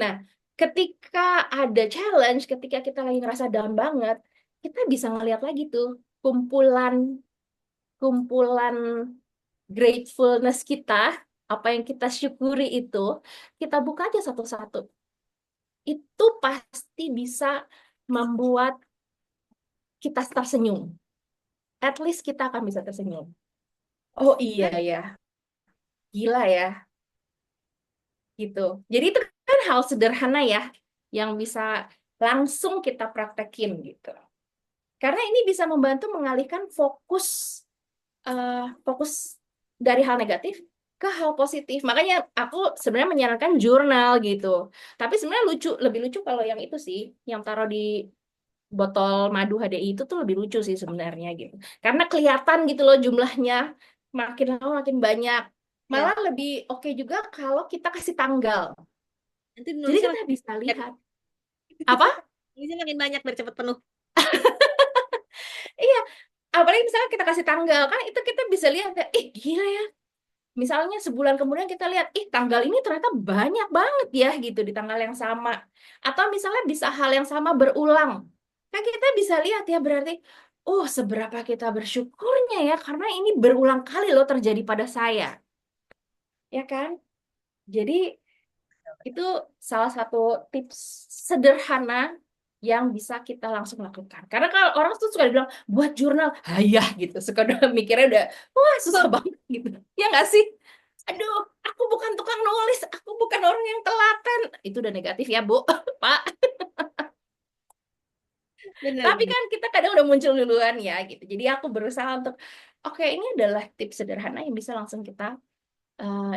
Nah, ketika ada challenge, ketika kita lagi ngerasa down banget, kita bisa ngeliat lagi tuh kumpulan kumpulan gratefulness kita, apa yang kita syukuri itu, kita buka aja satu-satu. Itu pasti bisa membuat kita tersenyum. At least kita akan bisa tersenyum. Oh iya
Kan?
ya, gila ya, gitu. Jadi itu kan hal sederhana ya, yang bisa langsung kita praktekin gitu. Karena ini bisa membantu mengalihkan fokus dari hal negatif ke hal positif. Makanya aku sebenarnya menyarankan jurnal gitu. Tapi sebenarnya lucu, lebih lucu kalau yang itu sih, yang taruh di botol madu HDI itu tuh lebih lucu sih sebenarnya gitu. Karena kelihatan gitu loh jumlahnya makin lama makin banyak.
Ya.
Malah lebih oke juga kalau kita kasih tanggal.
Nanti
Jadi
nulisnya
kita
makin
bisa
banyak.
lihat apa?
Nulisnya makin banyak biar cepat penuh.
Iya, apalagi misalnya kita kasih tanggal kan itu kita bisa lihat ya, ih gila ya. Misalnya sebulan kemudian kita lihat, ih tanggal ini ternyata banyak banget ya gitu di tanggal yang sama. Atau misalnya bisa hal yang sama berulang. Kan kita bisa lihat ya berarti, oh seberapa kita bersyukurnya ya karena ini berulang kali loh terjadi pada saya. Ya kan? Jadi itu salah satu tips sederhana yang bisa kita langsung lakukan. Karena kalau orang tuh suka bilang, buat jurnal, hayah gitu. Suka udah mikirnya udah, wah susah banget gitu. Ya nggak sih? Aduh, aku bukan tukang nulis, aku bukan orang yang telaten. Itu udah negatif ya, Bu, Pak. Tapi
Benar-benar.
kan kita kadang udah muncul duluan ya, gitu. Jadi aku berusaha untuk, oke, ini adalah tips sederhana yang bisa langsung kita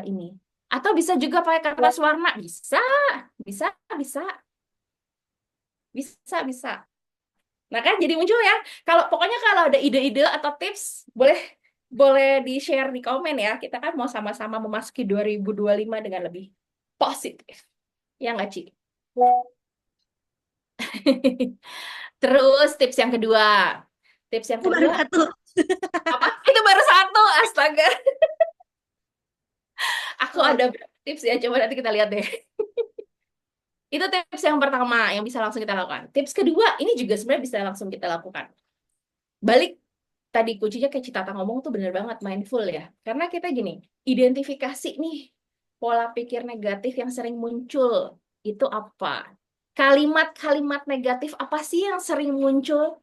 ini. Atau bisa juga pakai kertas warna, bisa, bisa, bisa, bisa. Nah kan jadi muncul ya. Kalau pokoknya kalau ada ide-ide atau tips, boleh boleh di-share di komen ya. Kita kan mau sama-sama memasuki 2025 dengan lebih positif. Ya nggak, Ci? Terus tips yang kedua. Tips yang
Itu baru
kedua
satu.
apa? Itu baru satu, astaga. Aku
Oh,
ada berapa tips ya, coba nanti kita lihat deh. Itu tips yang pertama yang bisa langsung kita lakukan. Tips kedua, ini juga sebenarnya bisa langsung kita lakukan. Balik tadi kuncinya kayak Citata ngomong tuh bener banget, mindful ya. Karena kita gini, identifikasi nih pola pikir negatif yang sering muncul. Itu apa? Kalimat-kalimat negatif apa sih yang sering muncul?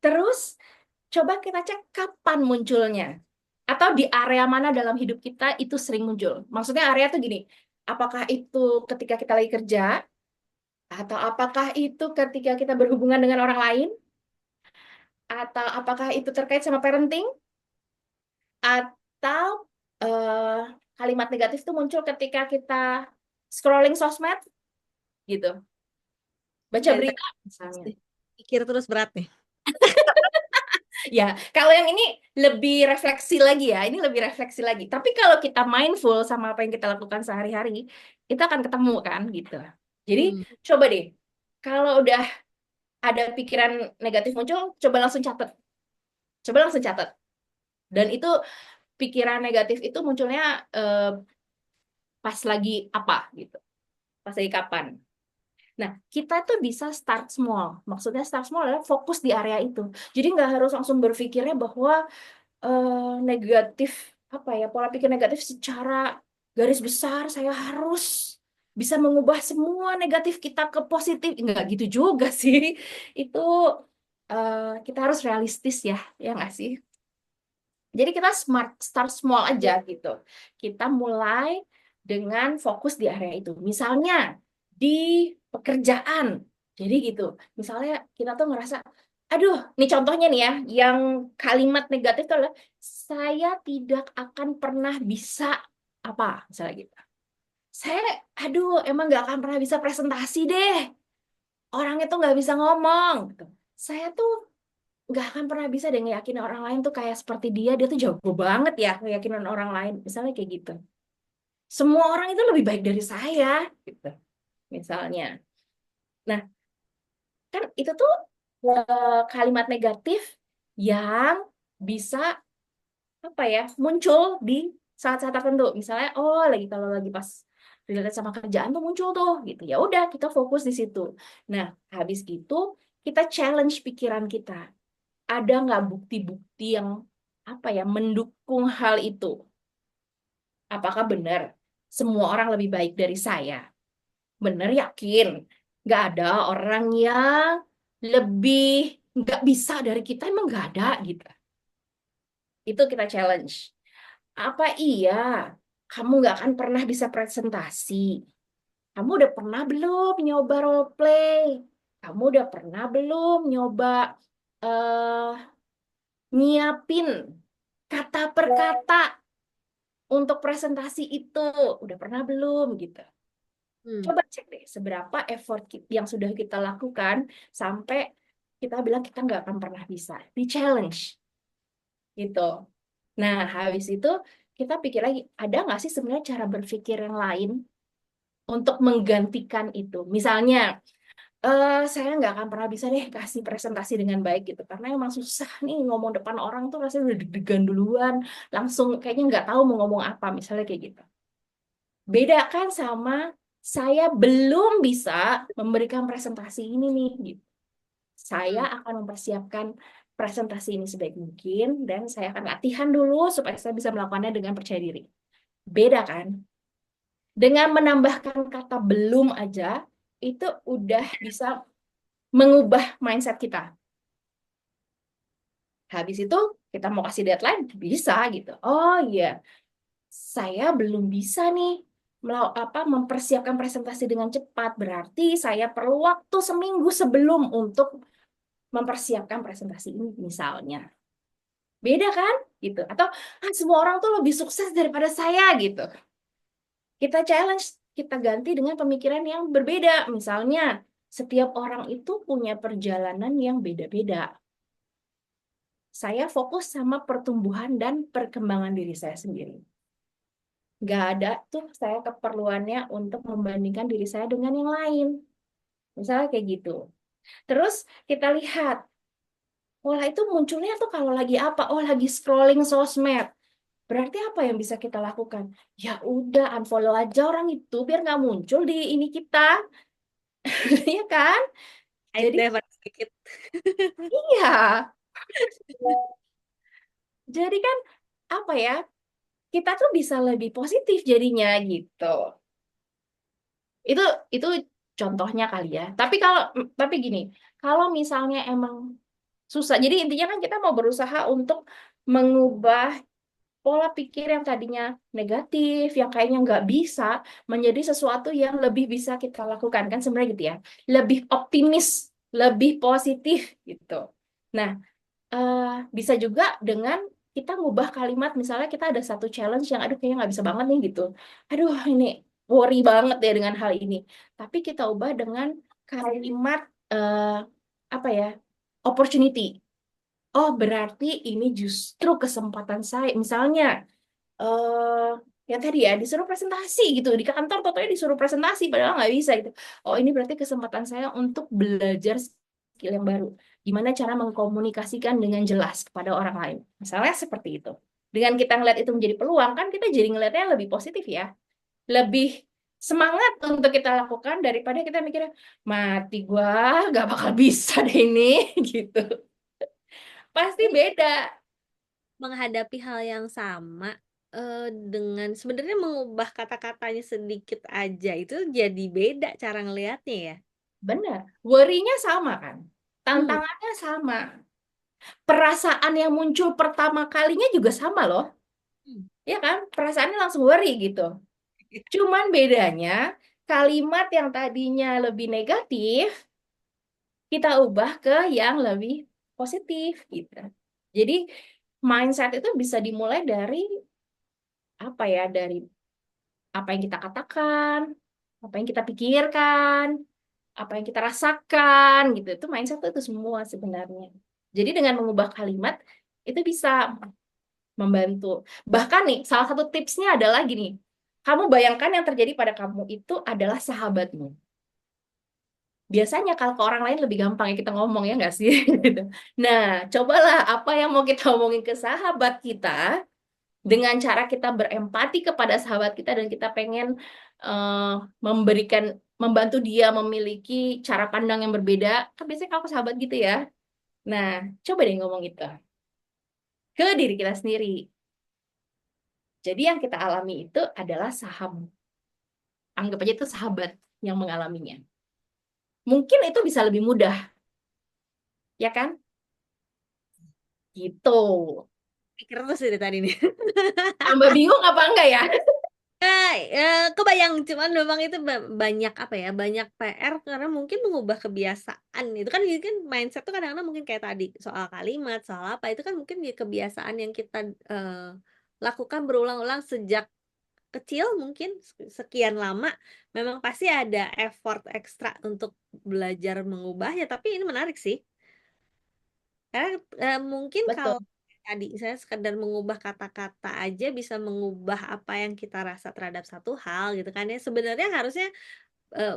Terus coba kita cek kapan munculnya. Atau di area mana dalam hidup kita itu sering muncul. Maksudnya area tuh gini, apakah itu ketika kita lagi kerja, atau apakah itu ketika kita berhubungan dengan orang lain, atau apakah itu terkait sama parenting, atau eh, kalimat negatif itu muncul ketika kita scrolling sosmed gitu, baca
dari tadi
berita misalnya.
pikir terus berat nih.
Ya, kalau yang ini lebih refleksi lagi ya, ini lebih refleksi lagi. Tapi kalau kita mindful sama apa yang kita lakukan sehari-hari, itu akan ketemu kan gitu. Jadi
Hmm.
coba deh, kalau udah ada pikiran negatif muncul, coba langsung catat. Coba langsung catat. Dan itu pikiran negatif itu munculnya pas lagi apa gitu, pas lagi kapan. Nah, kita tuh bisa start small. Maksudnya start small adalah fokus di area itu. Jadi nggak harus langsung berpikirnya bahwa negatif, apa ya, pola pikir negatif secara garis besar saya harus bisa mengubah semua negatif kita ke positif. Nggak gitu juga sih. Itu kita harus realistis ya, ya nggak sih? Jadi kita start small aja gitu. Kita mulai dengan fokus di area itu. Misalnya di pekerjaan. Jadi gitu. Misalnya kita tuh ngerasa, aduh, ini contohnya nih ya, yang kalimat negatif itu adalah saya tidak akan pernah bisa apa, misalnya gitu. Saya, aduh, emang nggak akan pernah bisa presentasi deh. Orangnya tuh nggak bisa ngomong. Gitu. Saya tuh nggak akan pernah bisa deh ngeyakinin orang lain tuh kayak seperti dia tuh jago banget ya ngeyakinin orang lain, misalnya kayak gitu. Semua orang itu lebih baik dari saya gitu misalnya. Nah, kan itu tuh kalimat negatif yang bisa apa ya, muncul di saat-saat tertentu, misalnya oh lagi, kalau lagi pas relate sama kerjaan tuh muncul tuh gitu, ya udah kita fokus di situ. Nah, habis itu kita challenge pikiran kita, ada nggak bukti-bukti yang apa ya mendukung hal itu? Apakah benar semua orang lebih baik dari saya? Benar, yakin nggak ada orang yang lebih nggak bisa dari kita, emang nggak ada gitu. Itu kita challenge. Apa iya kamu nggak akan pernah bisa presentasi? Kamu udah pernah belum nyoba role play? Kamu udah pernah belum nyoba eh nyiapin kata per kata untuk presentasi itu? Udah pernah belum gitu?
Hmm.
Coba cek deh seberapa effort yang sudah kita lakukan sampai kita bilang kita nggak akan pernah bisa. Di challenge gitu. Nah, habis itu kita pikir lagi, ada nggak sih sebenarnya cara berpikir yang lain untuk menggantikan itu? Misalnya, saya nggak akan pernah bisa deh kasih presentasi dengan baik gitu, karena emang susah nih ngomong depan orang tuh, rasanya udah deg-degan duluan, langsung kayaknya nggak tahu mau ngomong apa, misalnya kayak gitu. Bedakan sama saya belum bisa memberikan presentasi ini nih, gitu. Saya
Hmm.
akan mempersiapkan presentasi ini sebaik mungkin dan saya akan latihan dulu supaya saya bisa melakukannya dengan percaya diri. Beda kan? Dengan menambahkan kata belum aja, itu udah bisa mengubah mindset kita. Habis itu kita mau kasih deadline, bisa gitu. Oh iya, saya belum bisa nih mempersiapkan presentasi dengan cepat. Berarti saya perlu waktu seminggu sebelum untuk mempersiapkan presentasi ini misalnya. Beda kan? Gitu. Atau semua orang tuh lebih sukses daripada saya gitu. Kita challenge, kita ganti dengan pemikiran yang berbeda. Misalnya, setiap orang itu punya perjalanan yang beda-beda. Saya fokus sama pertumbuhan dan perkembangan diri saya sendiri. Nggak ada tuh saya keperluannya untuk membandingkan diri saya dengan yang lain. Misalnya kayak gitu. Terus kita lihat, pola itu munculnya tuh kalau lagi apa? Oh, lagi scrolling sosmed. Berarti apa yang bisa kita lakukan? Ya udah, unfollow aja orang itu biar nggak muncul di ini kita, ya kan?
Ait
Jadi
deh pada sedikit.
iya, jadi kan apa ya? Kita tuh bisa lebih positif jadinya gitu. Itu itu contohnya kali ya. Tapi gini, kalau misalnya emang susah. Jadi intinya kan kita mau berusaha untuk mengubah pola pikir yang tadinya negatif, yang kayaknya nggak bisa, menjadi sesuatu yang lebih bisa kita lakukan. Kan sebenarnya gitu ya. Lebih optimis, lebih positif gitu. Nah, eh, bisa juga dengan kita ngubah kalimat, misalnya kita ada satu challenge yang aduh kayaknya nggak bisa banget nih gitu. Aduh ini worry banget ya dengan hal ini. Tapi kita ubah dengan kalimat apa ya? Opportunity. Oh, berarti ini justru kesempatan saya. Misalnya, eh ya tadi ya, disuruh presentasi gitu. Di kantor totalnya disuruh presentasi, padahal nggak bisa gitu. Oh, ini berarti kesempatan saya untuk belajar skill yang baru. Gimana cara mengkomunikasikan dengan jelas kepada orang lain. Misalnya seperti itu. Dengan kita ngeliat itu menjadi peluang, kan kita jadi ngeliatnya lebih positif ya. Lebih semangat untuk kita lakukan daripada kita mikirnya, mati gua, gak bakal bisa deh ini, gitu. Pasti
Jadi
beda.
menghadapi hal yang sama dengan sebenarnya mengubah kata-katanya sedikit aja itu jadi beda cara ngelihatnya ya.
Benar, worry-nya sama kan?
Hmm.
Tantangannya sama. Perasaan yang muncul pertama kalinya juga sama loh.
Hmm.
Ya kan? Perasaannya langsung worry gitu. Cuman bedanya kalimat yang tadinya lebih negatif, kita ubah ke yang lebih positif gitu. Jadi mindset itu bisa dimulai dari apa ya? Dari apa yang kita katakan, apa yang kita pikirkan, apa yang kita rasakan gitu. Itu mindset itu semua sebenarnya. Jadi dengan mengubah kalimat itu bisa membantu. Bahkan nih, salah satu tipsnya adalah gini. Kamu bayangkan yang terjadi pada kamu itu adalah sahabatmu. Biasanya kalau ke orang lain lebih gampang ya kita ngomong ya nggak sih? Gitu. Nah, cobalah apa yang mau kita omongin ke sahabat kita dengan cara kita berempati kepada sahabat kita dan kita pengen eh, memberikan membantu dia memiliki cara pandang yang berbeda. Kan biasanya kalau ke sahabat gitu ya. Nah, coba deh ngomong itu ke diri kita sendiri. Jadi yang kita alami itu adalah anggap aja itu sahabat yang mengalaminya. Mungkin itu bisa lebih mudah, ya kan? Gitu.
Pikir terus dari tadi nih.
Tambah bingung apa enggak ya?
Kebayang cuman memang itu banyak apa ya banyak PR karena mungkin mengubah kebiasaan itu kan mungkin mindset tuh kadang-kadang mungkin kayak tadi soal kalimat soal apa itu kan mungkin ya kebiasaan yang kita eh, lakukan berulang-ulang sejak kecil mungkin sekian lama memang pasti ada effort ekstra untuk belajar mengubahnya tapi ini menarik sih karena mungkin kalau
Betul.
tadi saya sekedar mengubah kata-kata aja bisa mengubah apa yang kita rasa terhadap satu hal gitu kan ya. Sebenarnya harusnya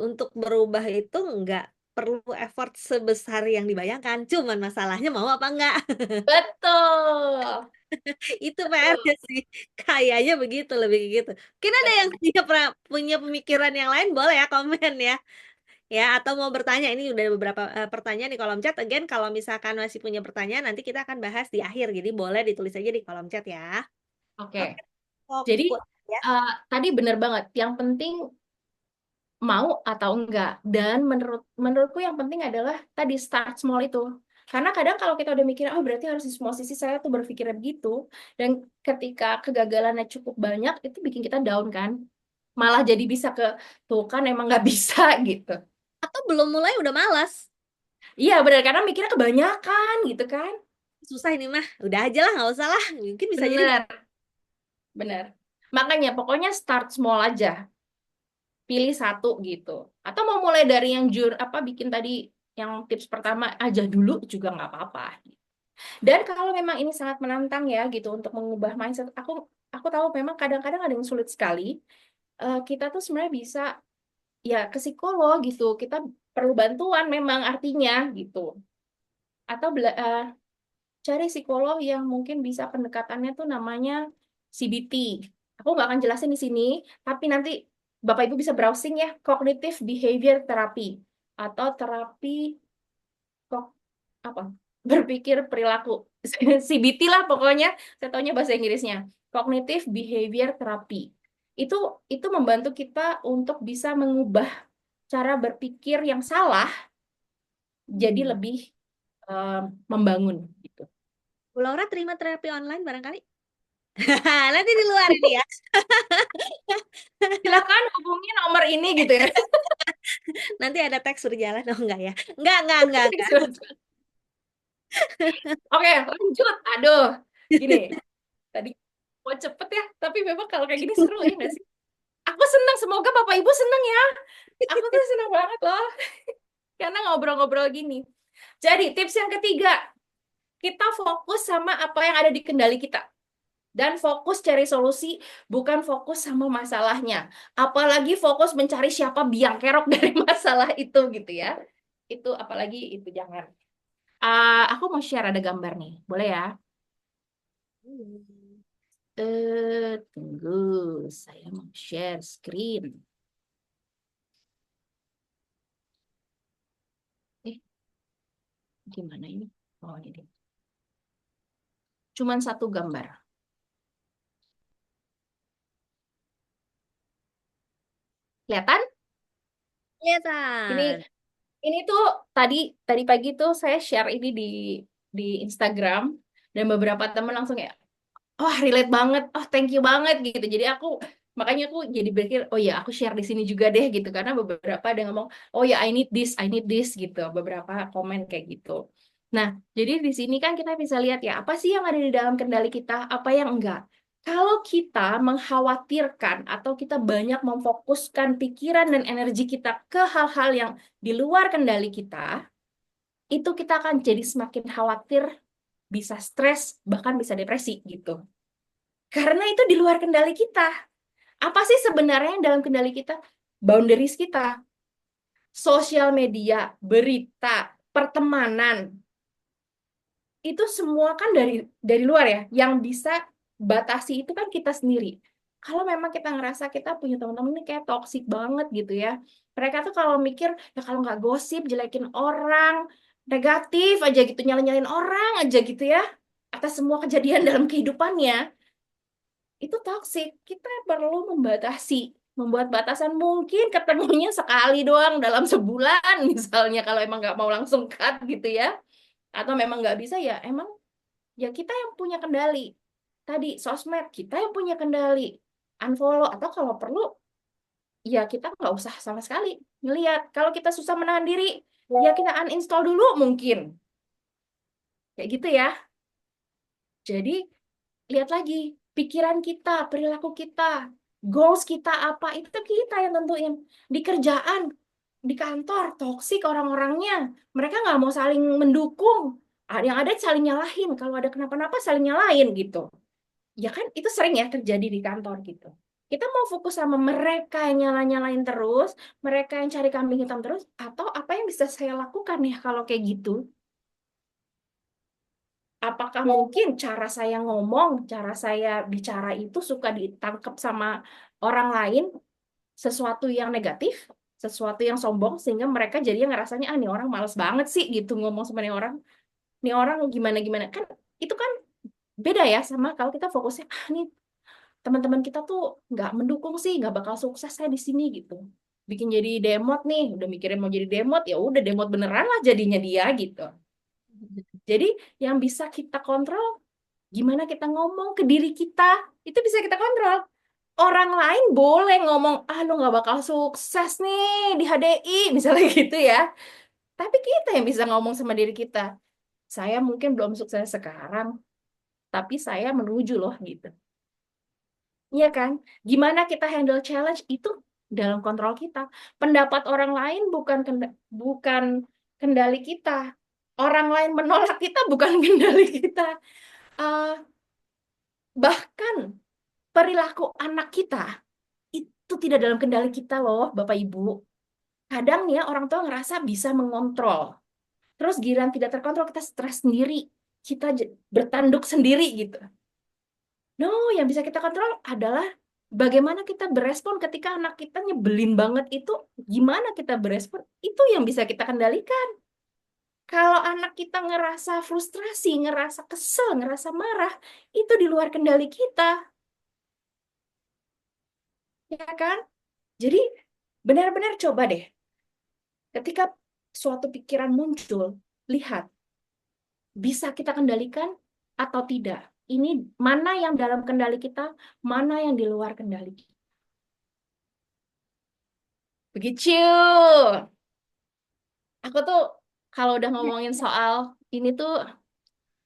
untuk berubah itu nggak perlu effort sebesar yang dibayangkan. Cuman masalahnya mau apa enggak.
Betul.
Itu PR-nya
Betul.
sih. Kayaknya begitu lebih kayak gitu. Mungkin ada yang
Betul.
punya pemikiran yang lain boleh ya komen ya. Ya, atau mau bertanya, ini udah beberapa pertanyaan di kolom chat. Again, kalau misalkan masih punya pertanyaan, nanti kita akan bahas di akhir. Jadi boleh ditulis aja di kolom chat ya.
Oke.
Oke,
Jadi
fokus ya.
tadi benar banget. Yang penting mau atau enggak. Dan menurutku yang penting adalah tadi start small itu. Karena kadang kalau kita udah mikir, oh berarti harus di semua sisi saya tuh berpikirnya begitu. Dan ketika kegagalannya cukup banyak, itu bikin kita down kan. Malah jadi bisa ke, tuh kan emang nggak bisa gitu.
Atau belum mulai udah malas.
Iya benar, karena mikirnya kebanyakan gitu kan.
Susah ini mah. Udah aja lah, nggak usah lah. Mungkin bisa jadi
Bener, bener. Makanya pokoknya start small aja. Pilih satu gitu. Atau mau mulai dari yang apa bikin tadi yang tips pertama aja dulu juga nggak apa-apa. Dan kalau memang ini sangat menantang ya gitu untuk mengubah mindset, aku tahu memang kadang-kadang ada yang sulit sekali. Kita tuh sebenarnya bisa ya ke psikolog gitu. Kita perlu bantuan memang artinya gitu. Atau cari psikolog yang mungkin bisa pendekatannya tuh namanya CBT. Aku nggak akan jelasin di sini, tapi nanti Bapak Ibu bisa browsing ya, Cognitive Behavior Therapy atau terapi kok apa? Berpikir perilaku. CBT lah pokoknya, saya taunya bahasa Inggrisnya. Cognitive Behavior Therapy. Itu itu membantu kita untuk bisa mengubah cara berpikir yang salah jadi
Hmm.
lebih membangun gitu.
Bu Laura terima terapi online barangkali? Nanti di luar ini ya.
Silakan hubungi nomor ini gitu ya.
Nanti ada teks berjalan. Oh enggak ya? Enggak.
Oke, lanjut. Aduh, gini. Tadi mau cepet ya, tapi memang kalau kayak gini seru ya nggak sih? Aku senang, semoga Bapak Ibu senang ya. Aku tuh senang banget loh, karena ngobrol-ngobrol gini. Jadi, tips yang ketiga, kita fokus sama apa yang ada di kendali kita. Dan fokus cari solusi, bukan fokus sama masalahnya. Apalagi fokus mencari siapa biang kerok dari masalah itu gitu ya. Itu apalagi itu jangan. Aku mau share ada gambar nih, boleh ya?
Hmm.
Tunggu, saya mau share screen. Eh, gimana ini? Oh, ini dia. Cuman satu gambar. Kelihatan? Ini
Kelihatan.
ini tuh tadi tadi pagi tuh saya share ini di Instagram dan beberapa teman langsung ya, oh relate banget, oh thank you banget gitu. Jadi makanya aku jadi berpikir, oh ya aku share di sini juga deh gitu karena beberapa ada yang ngomong, oh ya I need this gitu. Beberapa komen kayak gitu. Nah, jadi di sini kan kita bisa lihat ya apa sih yang ada di dalam kendali kita, apa yang enggak. Kalau kita mengkhawatirkan atau kita banyak memfokuskan pikiran dan energi kita ke hal-hal yang di luar kendali kita, itu kita akan jadi semakin khawatir, bisa stres, bahkan bisa depresi gitu. Karena itu di luar kendali kita. Apa sih sebenarnya yang dalam kendali kita? Boundaries kita, sosial media, berita, pertemanan. Itu semua kan dari luar ya. Yang bisa batasi itu kan kita sendiri. Kalau memang kita ngerasa kita punya teman-teman ini kayak toksik banget gitu ya. Mereka tuh kalau mikir, ya kalau nggak gosip, jelekin orang, negatif aja gitu, nyalin-nyalin orang aja gitu ya. Atas semua kejadian dalam kehidupannya itu toksik. Kita perlu membatasi, membuat batasan mungkin ketemunya sekali doang dalam sebulan misalnya kalau emang nggak mau langsung cut gitu ya. Atau memang nggak bisa ya emang ya kita yang punya kendali. Tadi sosmed kita yang punya kendali. Unfollow atau kalau perlu ya kita nggak usah sama sekali ngelihat. Kalau kita susah menahan diri ya kita uninstall dulu mungkin. Kayak gitu ya. Jadi lihat lagi pikiran kita, perilaku kita, goals kita apa itu kita yang tentuin. Di kerjaan, di kantor, toksik orang-orangnya, mereka nggak mau saling mendukung. Yang ada saling nyalahin. Kalau ada kenapa-napa saling nyalahin gitu. Ya kan itu sering ya terjadi di kantor gitu. Kita mau fokus sama mereka yang nyala-nyalain terus, mereka yang cari kambing hitam terus, atau apa yang bisa saya lakukan ya kalau kayak gitu? Apakah mungkin cara saya ngomong, cara saya bicara itu suka ditangkap sama orang lain sesuatu yang negatif, sesuatu yang sombong sehingga mereka jadinya ngerasanya ah nih orang males banget sih gitu ngomong sama nih orang gimana gimana kan itu kan beda ya sama kalau kita fokusnya ah nih teman-teman kita tuh nggak mendukung sih nggak bakal sukses saya di sini gitu bikin jadi demot nih udah mikirin mau jadi demot ya udah demot beneran lah jadinya dia gitu jadi yang bisa kita kontrol gimana kita ngomong ke diri kita, itu bisa kita kontrol. Orang lain boleh ngomong, ah lu nggak bakal sukses nih di HDI, misalnya gitu ya. Tapi kita yang bisa ngomong sama diri kita. Saya mungkin belum sukses sekarang, tapi saya menuju loh gitu. Iya kan? Gimana kita handle challenge itu dalam kontrol kita. Pendapat orang lain bukan kendali kita. Orang lain menolak kita bukan kendali kita. Eh, bahkan perilaku anak kita itu tidak dalam kendali kita loh, Bapak Ibu. Kadang nih ya orang tua ngerasa bisa mengontrol. Terus giliran tidak terkontrol kita stres sendiri. Kita bertanduk sendiri gitu. No, yang bisa kita kontrol adalah bagaimana kita berespon ketika anak kita nyebelin banget itu, gimana kita berespon, itu yang bisa kita kendalikan. Kalau anak kita ngerasa frustrasi, ngerasa kesel, ngerasa marah, itu di luar kendali kita, ya kan? Jadi benar-benar coba deh, ketika suatu pikiran muncul, lihat, bisa kita kendalikan atau tidak. Ini mana yang dalam kendali kita, mana yang di luar kendali kita. Begitu. Aku tuh kalau udah ngomongin soal ini tuh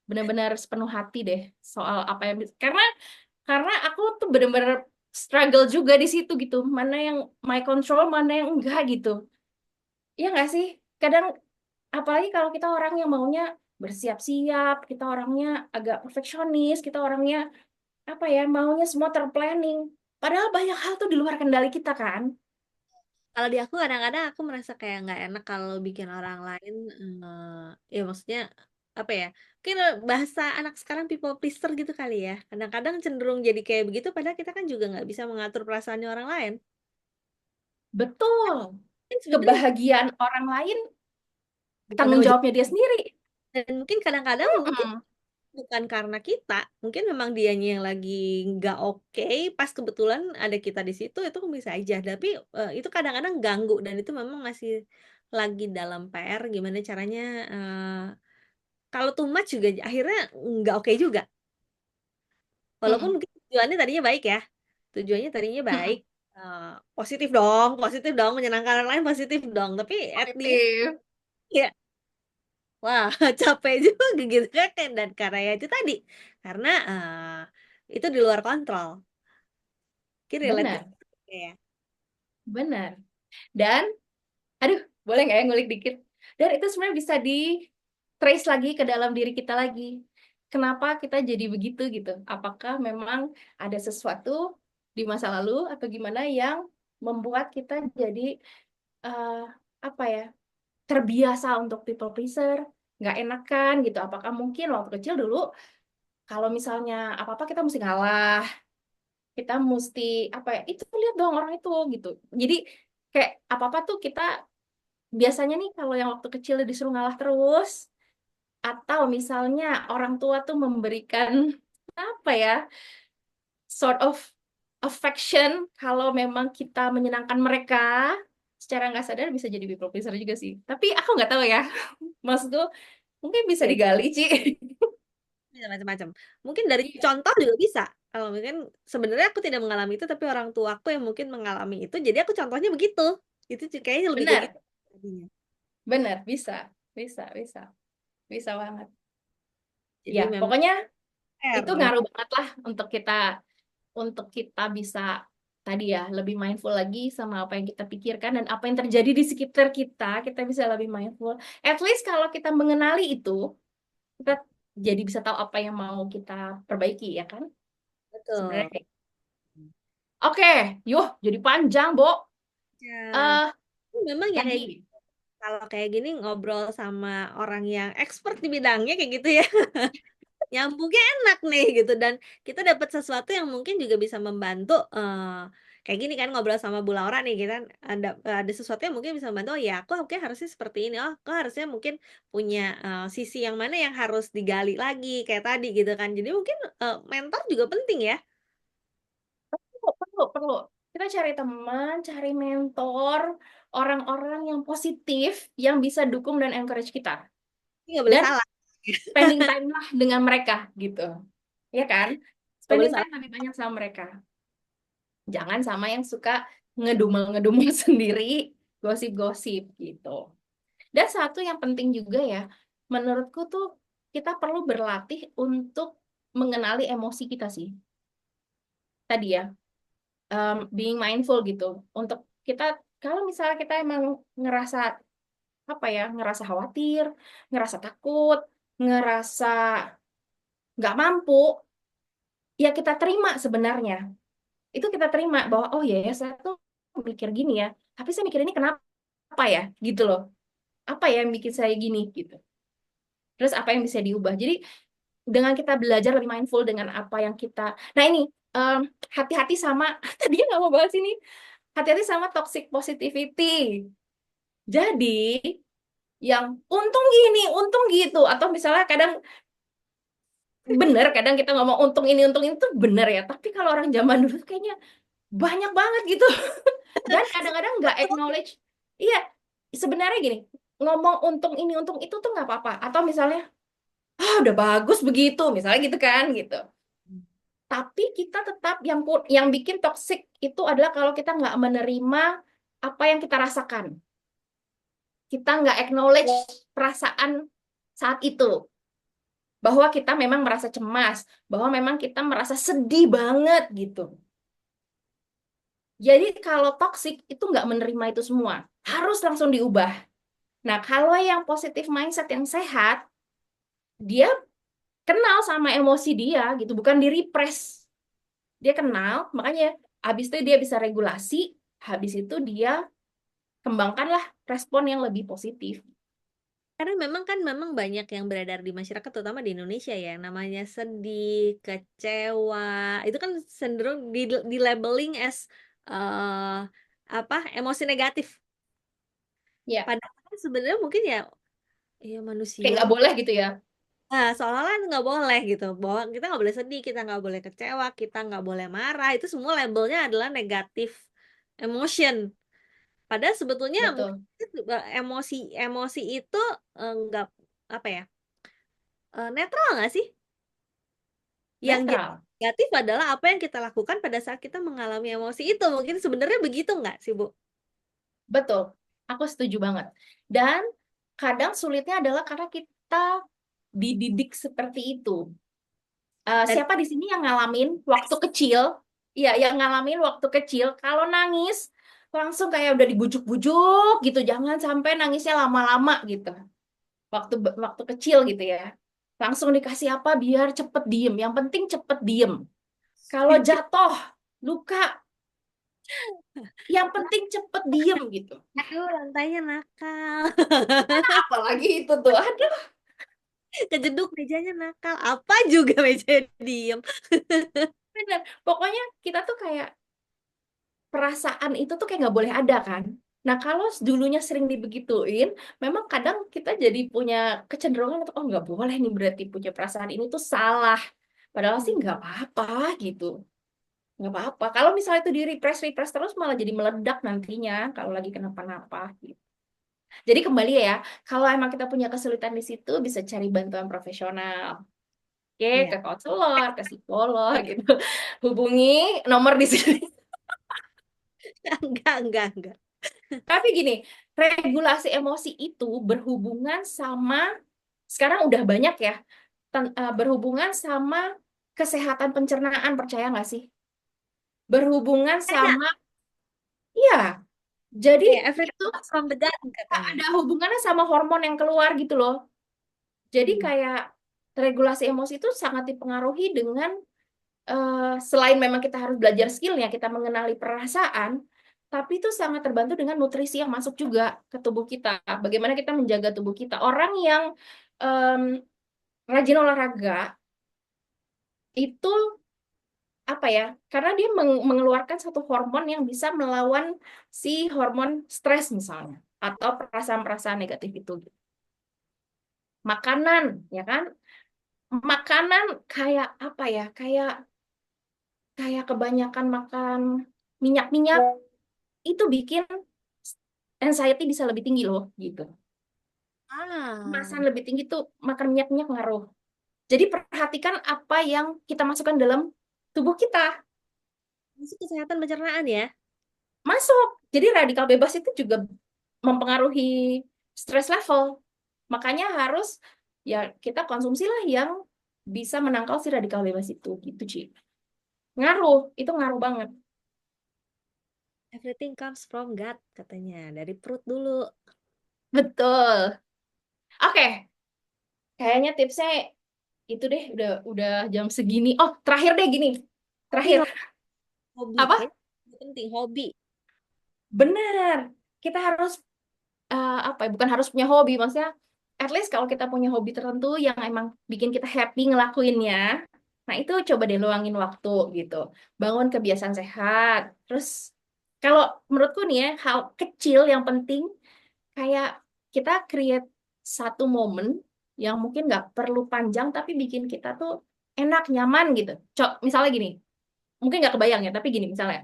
benar-benar sepenuh hati deh soal apa yang karena aku tuh benar-benar struggle juga di situ gitu. Mana yang my control, mana yang enggak gitu. Iya nggak sih? Kadang apalagi kalau kita orang yang maunya bersiap-siap, kita orangnya agak perfeksionis, kita orangnya apa ya, maunya semua terplanning. Padahal banyak hal tuh di luar kendali kita kan.
Kalau di aku kadang-kadang aku merasa kayak nggak enak kalau bikin orang lain, ya maksudnya apa ya? Mungkin bahasa anak sekarang people pleaser gitu kali ya. Kadang-kadang cenderung jadi kayak begitu, padahal kita kan juga nggak bisa mengatur perasaannya orang lain.
Betul.
Kan sebenarnya
Kebahagiaan orang lain
bukan
tanggung
tanggung jawab.
jawabnya dia sendiri.
Dan mungkin kadang-kadang mungkin
Mm-mm.
bukan karena kita, mungkin memang dianya yang lagi nggak oke, pas kebetulan ada kita di situ itu bisa aja. Tapi itu kadang-kadang ganggu dan itu memang masih lagi dalam PR gimana caranya. Kalau too much juga akhirnya nggak oke juga. Walaupun
Mm-mm.
mungkin tujuannya tadinya baik ya. Tujuannya tadinya baik.
Mm-mm.
eh, positif dong, menyenangkan orang lain positif dong. Tapi at the end,
Positif.
ya, wah capek juga gitu kan. Dan karena ya itu tadi, karena itu di luar kontrol. Kira relate gak?
Benar,
Ya.
benar. Dan, aduh, boleh nggak ya ngulik dikit? Dan itu sebenarnya bisa di trace lagi ke dalam diri kita lagi. Kenapa kita jadi begitu gitu? Apakah memang ada sesuatu di masa lalu atau gimana yang membuat kita jadi eh, apa ya, terbiasa untuk people pleaser, nggak enakan gitu? Apakah mungkin waktu kecil dulu kalau misalnya apa-apa kita mesti ngalah, kita mesti apa ya, itu lihat dong orang itu gitu. Jadi kayak apa-apa tuh kita biasanya nih kalau yang waktu kecil disuruh ngalah terus, atau misalnya orang tua tuh memberikan apa ya, sort of affection, kalau memang kita menyenangkan mereka secara nggak sadar bisa jadi people pleaser juga sih. Tapi aku nggak tahu ya, maksudku mungkin bisa
Oke,
digali Ci.
bisa macam-macam. Mungkin dari contoh juga bisa. Kalau mungkin sebenarnya aku tidak mengalami itu, tapi orang tuaku yang mungkin mengalami itu, jadi aku contohnya begitu. Itu kayaknya lebih kayak
Benar,
gitu. Tadinya.
benar, bisa, bisa, bisa, bisa banget.
Jadi
Ya,
memang
pokoknya itu
R.
ngaruh banget lah untuk kita bisa tadi ya lebih mindful lagi sama apa yang kita pikirkan dan apa yang terjadi di sekitar kita, kita bisa lebih mindful. At least kalau kita mengenali itu, kita jadi bisa tahu apa yang mau kita perbaiki ya kan? Sebenarnya
Betul.
kayak oke, yuk jadi panjang, Bo.
Ya,
Eh
memang ya kayak
tadi
kalau kayak gini ngobrol sama orang yang expert di bidangnya kayak gitu ya, nyambungnya enak nih gitu dan kita dapat sesuatu yang mungkin juga bisa membantu kayak gini kan ngobrol sama Bu Laura nih kita ada sesuatu yang mungkin bisa membantu oh ya aku oke harusnya seperti ini oh aku harusnya mungkin punya sisi yang mana yang harus digali lagi kayak tadi gitu kan jadi mungkin mentor juga penting ya.
perlu. Kita cari teman, cari mentor, orang-orang yang positif yang bisa dukung dan encourage kita.
Ini nggak boleh
Dan
salah,
spending time lah dengan mereka gitu. Ya kan?
nggak boleh
Spending
salah.
time lebih banyak sama mereka. Jangan sama yang suka ngedumel-ngedumel sendiri, gosip-gosip gitu. Dan satu yang penting juga ya, menurutku tuh kita perlu berlatih untuk mengenali emosi kita sih. Tadi ya, being mindful gitu. Untuk kita, kalau misalnya kita emang ngerasa apa ya, ngerasa khawatir, ngerasa takut, ngerasa nggak mampu, ya kita terima sebenarnya. Itu kita terima bahwa oh ya, ya saya tuh mikir gini ya, tapi saya mikir ini kenapa? apa ya gitu loh. Apa ya yang bikin saya gini gitu. Terus apa yang bisa diubah. Jadi dengan kita belajar lebih mindful dengan apa yang kita. Nah ini em, hati-hati sama tadinya nggak mau bahas ini. Hati-hati sama toxic positivity. Jadi yang untung gini, untung gitu, atau misalnya kadang bener, kadang kita ngomong untung ini, untung itu bener ya. Tapi kalau orang zaman dulu tuh kayaknya banyak banget gitu. Dan kadang-kadang nggak acknowledge. Iya, sebenarnya gini, ngomong untung ini, untung itu tuh nggak apa-apa. Atau misalnya, ah udah bagus begitu, misalnya gitu kan, gitu. Tapi kita tetap yang bikin toxic itu adalah kalau kita nggak menerima apa yang kita rasakan. Kita nggak acknowledge perasaan saat itu. Bahwa kita memang merasa cemas, bahwa memang kita merasa sedih banget gitu. Jadi kalau toxic itu nggak menerima itu semua, harus langsung diubah. Nah, kalau yang positive mindset yang sehat, dia kenal sama emosi dia gitu, bukan di repress. Dia kenal, makanya habis itu dia bisa regulasi, habis itu dia kembangkanlah respon yang lebih positif.
Karena memang kan memang banyak yang beredar di masyarakat terutama di Indonesia ya yang namanya sedih, kecewa. Itu kan cenderung di labeling as eh apa? Emosi negatif.
Ya,
Padahal kan sebenarnya mungkin ya ya
kayak
manusia.
nggak boleh gitu ya.
Nah, seolah-olah nggak boleh gitu. Bahwa kita nggak boleh sedih, kita nggak boleh kecewa, kita nggak boleh marah. Itu semua labelnya adalah negatif emotion. Padahal sebetulnya mungkin
Betul.
emosi emosi itu nggak apa ya netral nggak sih? Yang jadi
Netral.
negatif adalah apa yang kita lakukan pada saat kita mengalami emosi itu. Mungkin sebenarnya begitu nggak sih, Bu?
Betul. Aku setuju banget. Dan kadang sulitnya adalah karena kita dididik seperti itu.
Dan
Siapa di sini yang ngalamin waktu kecil? Iya, yang ngalamin waktu kecil kalau nangis langsung kayak udah dibujuk-bujuk gitu, jangan sampai nangisnya lama-lama gitu. Waktu kecil gitu ya. Langsung dikasih apa biar cepet diem. Yang penting cepet diem. Kalau jatuh, luka, yang penting cepet diem gitu.
aduh, lantainya nakal.
Apalagi itu tuh, aduh
Kejeduk mejanya nakal. Apa juga meja diem.
bener. Pokoknya kita tuh kayak perasaan itu tuh kayak nggak boleh ada kan. Nah kalau dulunya sering dibegituin, memang kadang kita jadi punya kecenderungan untuk oh nggak boleh nih berarti punya perasaan ini tuh salah. Padahal sih nggak apa-apa gitu, nggak apa-apa. Kalau misalnya itu di repress repress terus malah jadi meledak nantinya kalau lagi kenapa-napa gitu. Jadi kembali ya, kalau emang kita punya kesulitan di situ bisa cari bantuan profesional. Oke, ke
Iya.
konselor, ke psikolog gitu. Hubungi nomor di sini.
Enggak.
Tapi gini, regulasi emosi itu berhubungan sama, sekarang udah banyak ya, berhubungan sama kesehatan pencernaan, percaya nggak sih? Berhubungan
Tanya,
sama, iya, jadi
ya, everything
itu
comes from the gut katanya.
ada hubungannya sama hormon yang keluar gitu loh. Jadi
Hmm.
kayak regulasi emosi itu sangat dipengaruhi dengan selain memang kita harus belajar skillnya, kita mengenali perasaan, tapi itu sangat terbantu dengan nutrisi yang masuk juga ke tubuh kita. Bagaimana kita menjaga tubuh kita. Orang yang em, rajin olahraga itu apa ya? Karena dia mengeluarkan satu hormon yang bisa melawan si hormon stres misalnya, atau perasaan-perasaan negatif itu. Makanan, ya kan? Makanan kayak apa ya? Kayak kayak kebanyakan makan minyak-minyak itu bikin anxiety bisa lebih tinggi loh gitu.
Ah,
Kemasan lebih tinggi tuh makan minyak-minyak ngaruh. Jadi perhatikan apa yang kita masukkan dalam tubuh kita.
itu kesehatan pencernaan ya.
Masuk. Jadi radikal bebas itu juga mempengaruhi stress level. Makanya harus ya kita konsumsilah yang bisa menangkal si radikal bebas itu gitu, Ci. Ngaruh, itu ngaruh banget.
Everything comes from gut katanya. Dari perut dulu.
Betul. Oke, kayaknya tipsnya itu deh udah jam segini. Oh, terakhir deh gini.
Hobi,
Terakhir.
hobi, hobi.
Apa?
Kayaknya penting hobi.
Benar. Kita harus apa ya, bukan harus punya hobi, maksudnya at least kalau kita punya hobi tertentu yang emang bikin kita happy ngelakuinnya, nah itu coba deh luangin waktu gitu. Bangun kebiasaan sehat. Terus kalau menurutku nih ya, hal kecil yang penting kayak kita create satu momen yang mungkin nggak perlu panjang tapi bikin kita tuh enak, nyaman gitu. Misalnya gini, mungkin nggak kebayang ya, tapi gini misalnya,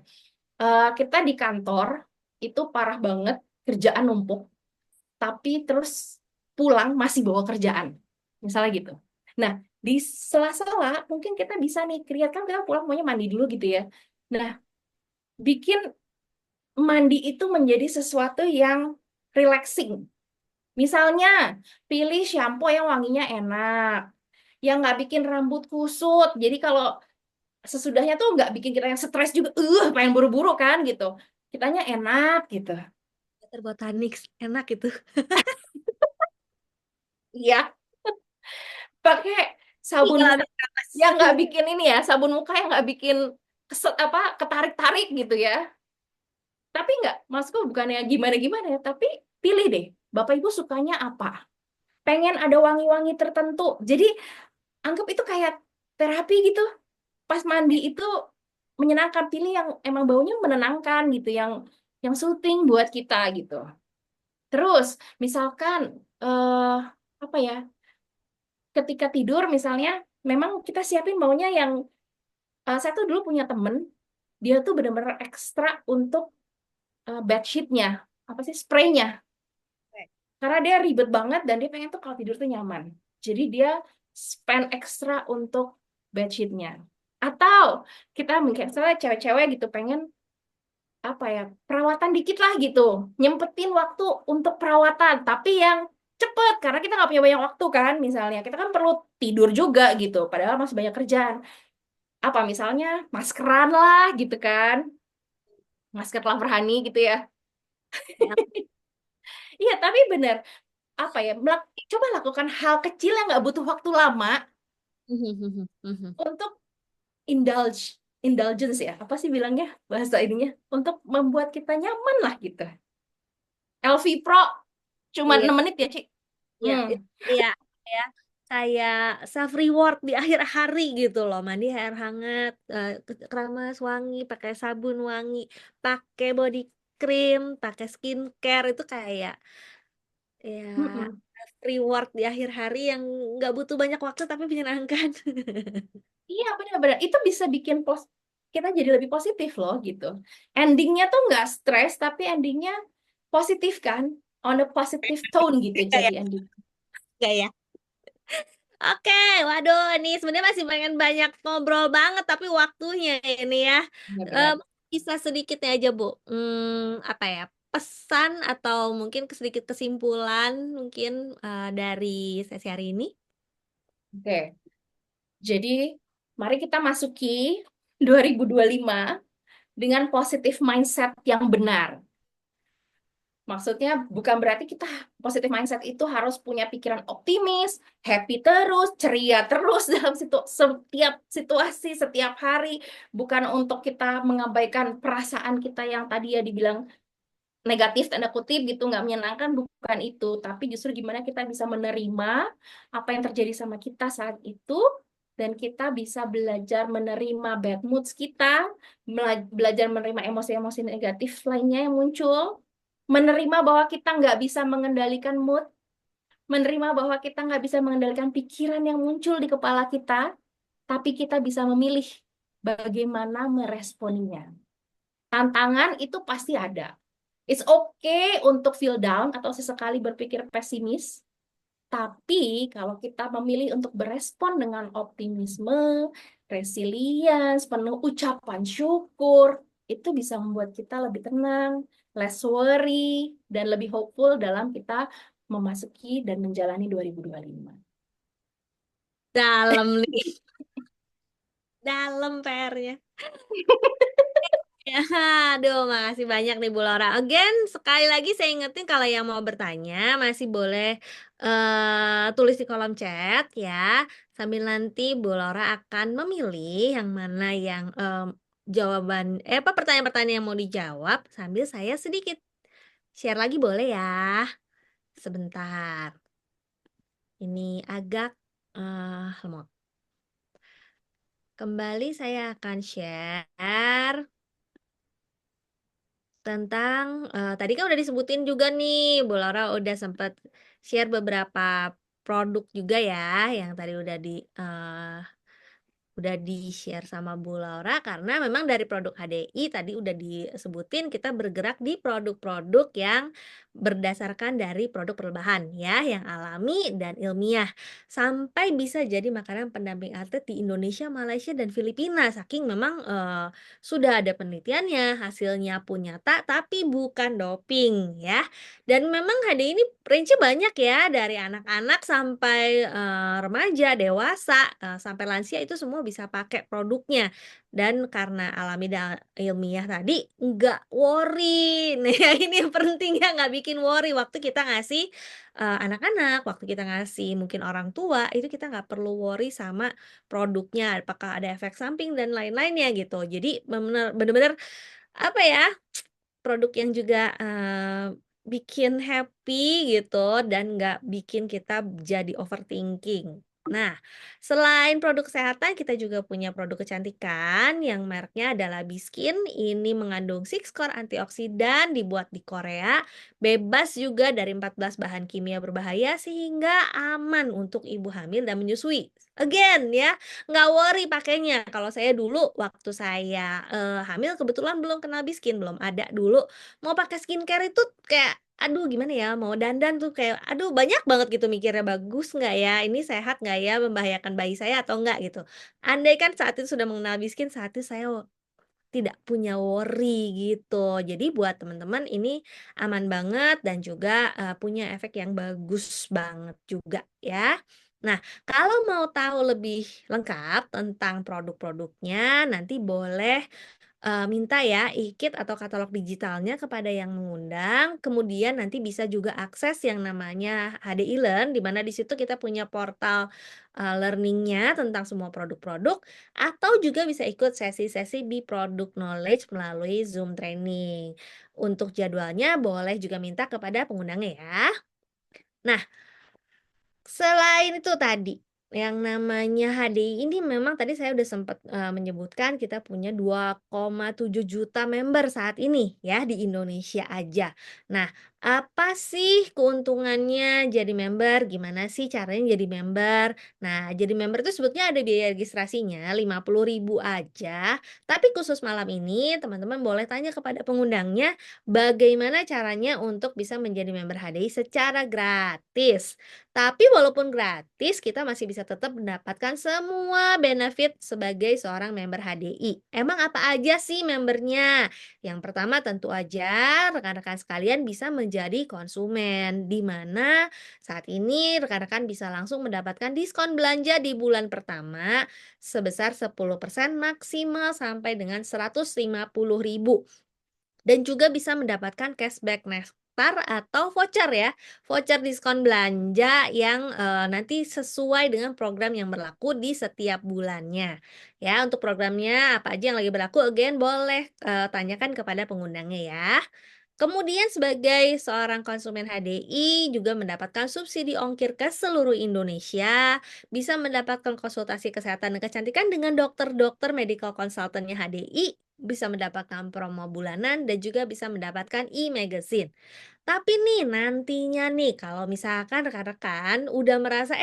kita di kantor itu parah banget, kerjaan numpuk, tapi terus pulang masih bawa kerjaan. Misalnya gitu. Nah, di sela-sela mungkin kita bisa nih create, kan kita pulang maunya mandi dulu gitu ya. Nah, bikin mandi itu menjadi sesuatu yang relaxing. Misalnya, pilih shampoo yang wanginya enak, yang nggak bikin rambut kusut. Jadi kalau sesudahnya tuh nggak bikin kita yang stres juga, pengen buru-buru kan gitu. Kitanya enak gitu.
Botanik enak itu.
Iya, pakai
Ih,
sabun
kalau
muka
habis napas.
yang nggak bikin ini ya, sabun muka yang nggak bikin keset apa ketarik-tarik gitu ya. Tapi nggak, maksudku bukannya gimana-gimana ya, tapi pilih deh, Bapak Ibu sukanya apa? Pengen ada wangi-wangi tertentu. Jadi anggap itu kayak terapi gitu. Pas mandi itu menyenangkan, pilih yang emang baunya menenangkan gitu, yang soothing buat kita gitu. Terus misalkan eh apa ya? Ketika tidur misalnya memang kita siapin maunya yang, saya tuh dulu punya temen, dia tuh benar-benar ekstra untuk bed sheet-nya, apa sih, spraynya, karena dia ribet banget dan dia pengen tuh kalau tidur tuh nyaman, jadi dia spend ekstra untuk bed sheet-nya. Atau kita mungkin misalnya cewek-cewek gitu pengen apa ya, perawatan dikit lah gitu, nyempetin waktu untuk perawatan tapi yang cepet karena kita nggak punya banyak waktu kan, misalnya kita kan perlu tidur juga gitu padahal masih banyak kerjaan, apa misalnya maskeran lah gitu kan, masker Lover Honey gitu ya.
Enak.
Iya tapi bener, apa ya, coba lakukan hal kecil yang nggak butuh waktu lama untuk indulgence ya, apa sih bilangnya bahasa ininya, untuk membuat kita nyaman lah gitu. LV Pro cuma
Iya,
6 menit ya Ci.
iya,
Hmm.
iya, ya. Kayak self reward di akhir hari gitu loh. Mandi air hangat, keramas wangi, pakai sabun wangi, pakai body cream, pakai skincare itu kayak ya
Mm-mm.
self reward di akhir hari yang nggak butuh banyak waktu tapi menyenangkan.
Iya benar-benar itu bisa bikin kita jadi lebih positif loh gitu. Endingnya tuh nggak stres tapi endingnya positif kan, on a positive tone gitu jadi
Kayak
ending.
gak ya? Oke, waduh, nih sebenarnya masih pengen banyak ngobrol banget, tapi waktunya ini ya. Em,
Benar-benar.
Bisa sedikitnya aja, Bu. Apa ya? Pesan atau mungkin sedikit kesimpulan mungkin dari sesi hari ini.
Oke, jadi mari kita masuki 2025 dengan positif mindset yang benar. Maksudnya bukan berarti kita positif mindset itu harus punya pikiran optimis, happy terus, ceria terus dalam setiap situasi, setiap hari. Bukan untuk kita mengabaikan perasaan kita yang tadi ya dibilang negatif, tanda kutip gitu, nggak menyenangkan, bukan itu. Tapi justru gimana kita bisa menerima apa yang terjadi sama kita saat itu, dan kita bisa belajar menerima bad moods kita, belajar menerima emosi-emosi negatif lainnya yang muncul, menerima bahwa kita nggak bisa mengendalikan mood, menerima bahwa kita nggak bisa mengendalikan pikiran yang muncul di kepala kita, tapi kita bisa memilih bagaimana meresponinya. Tantangan itu pasti ada. It's okay untuk feel down atau sesekali berpikir pesimis, tapi kalau kita memilih untuk berespon dengan optimisme, resilience, penuh ucapan syukur, itu bisa membuat kita lebih tenang, less worry, dan lebih hopeful dalam kita memasuki dan menjalani 2025.
Dalam nih, dalam PR-nya. Ya, aduh, makasih banyak nih Bu Laura. Again, sekali lagi saya ingetin kalau yang mau bertanya masih boleh tulis di kolom chat ya. Sambil nanti Bu Laura akan memilih yang mana yang jawaban, apa pertanyaan-pertanyaan yang mau dijawab sambil saya sedikit share lagi boleh ya. Sebentar, ini agak lemot. Kembali saya akan share tentang tadi kan udah disebutin juga nih, Bu Laura udah sempet share beberapa produk juga ya, yang tadi udah di-share sama Bu Laura karena memang dari produk HDI tadi udah disebutin kita bergerak di produk-produk yang berdasarkan dari produk perbahan ya, yang alami dan ilmiah. Sampai bisa jadi makanan pendamping atlet di Indonesia, Malaysia, dan Filipina. Saking memang sudah ada penelitiannya, hasilnya pun nyata, tapi bukan doping ya. Dan memang HDI ini range-nya banyak ya, dari anak-anak sampai, remaja, dewasa, sampai lansia itu semua bisa pakai produknya. Dan karena alami dan ilmiah tadi, nggak worry. Nah, ini yang penting ya, nggak bikin worry waktu kita ngasih, anak-anak, waktu kita ngasih mungkin orang tua, itu kita nggak perlu worry sama produknya, apakah ada efek samping dan lain-lainnya gitu. Jadi bener-bener, apa ya, produk yang juga, bikin happy gitu dan nggak bikin kita jadi overthinking. Nah, selain produk kesehatan kita juga punya produk kecantikan yang mereknya adalah Biskin. Ini mengandung six core antioksidan, dibuat di Korea, bebas juga dari 14 bahan kimia berbahaya sehingga aman untuk ibu hamil dan menyusui. Again ya, nggak worry pakainya. Kalau saya dulu waktu saya, hamil kebetulan belum kenal Biskin, belum ada dulu. Mau pakai skincare itu kayak, aduh gimana ya, mau dandan tuh kayak, aduh banyak banget gitu mikirnya, bagus nggak ya, ini sehat nggak ya, membahayakan bayi saya atau enggak gitu. Andaikan saat itu sudah mengenal Biskin, saat itu saya tidak punya worry gitu. Jadi buat teman-teman ini aman banget dan juga, punya efek yang bagus banget juga ya. Nah, kalau mau tahu lebih lengkap tentang produk-produknya, nanti boleh minta ya e-kit atau katalog digitalnya kepada yang mengundang, kemudian nanti bisa juga akses yang namanya HDI Learn, di mana di situ kita punya portal, learning tentang semua produk-produk, atau juga bisa ikut sesi-sesi di Product Knowledge melalui Zoom training. Untuk jadwalnya boleh juga minta kepada pengundangnya ya. Nah, selain itu tadi, yang namanya HDI ini memang tadi saya udah sempat, menyebutkan kita punya 2,7 juta member saat ini ya di Indonesia aja. Nah, apa sih keuntungannya jadi member? Gimana sih caranya jadi member? Nah, jadi member itu sebetulnya ada biaya registrasinya 50.000 aja, tapi khusus malam ini teman-teman boleh tanya kepada pengundangnya bagaimana caranya untuk bisa menjadi member HDI secara gratis. Tapi walaupun gratis, kita masih bisa tetap mendapatkan semua benefit sebagai seorang member HDI. Emang apa aja sih membernya? Yang pertama tentu aja rekan-rekan sekalian bisa menjadi konsumen, di mana saat ini rekan-rekan bisa langsung mendapatkan diskon belanja di bulan pertama sebesar 10% maksimal sampai dengan 150.000. Dan juga bisa mendapatkan cashback Nektar atau voucher ya, voucher diskon belanja yang, nanti sesuai dengan program yang berlaku di setiap bulannya. Ya, untuk programnya apa aja yang lagi berlaku again boleh, tanyakan kepada pengundangnya ya. Kemudian sebagai seorang konsumen HDI juga mendapatkan subsidi ongkir ke seluruh Indonesia, bisa mendapatkan konsultasi kesehatan dan kecantikan dengan dokter-dokter medical consultant-nya HDI, bisa mendapatkan promo bulanan dan juga bisa mendapatkan e-magazine. Tapi nih nantinya nih kalau misalkan rekan-rekan udah merasa,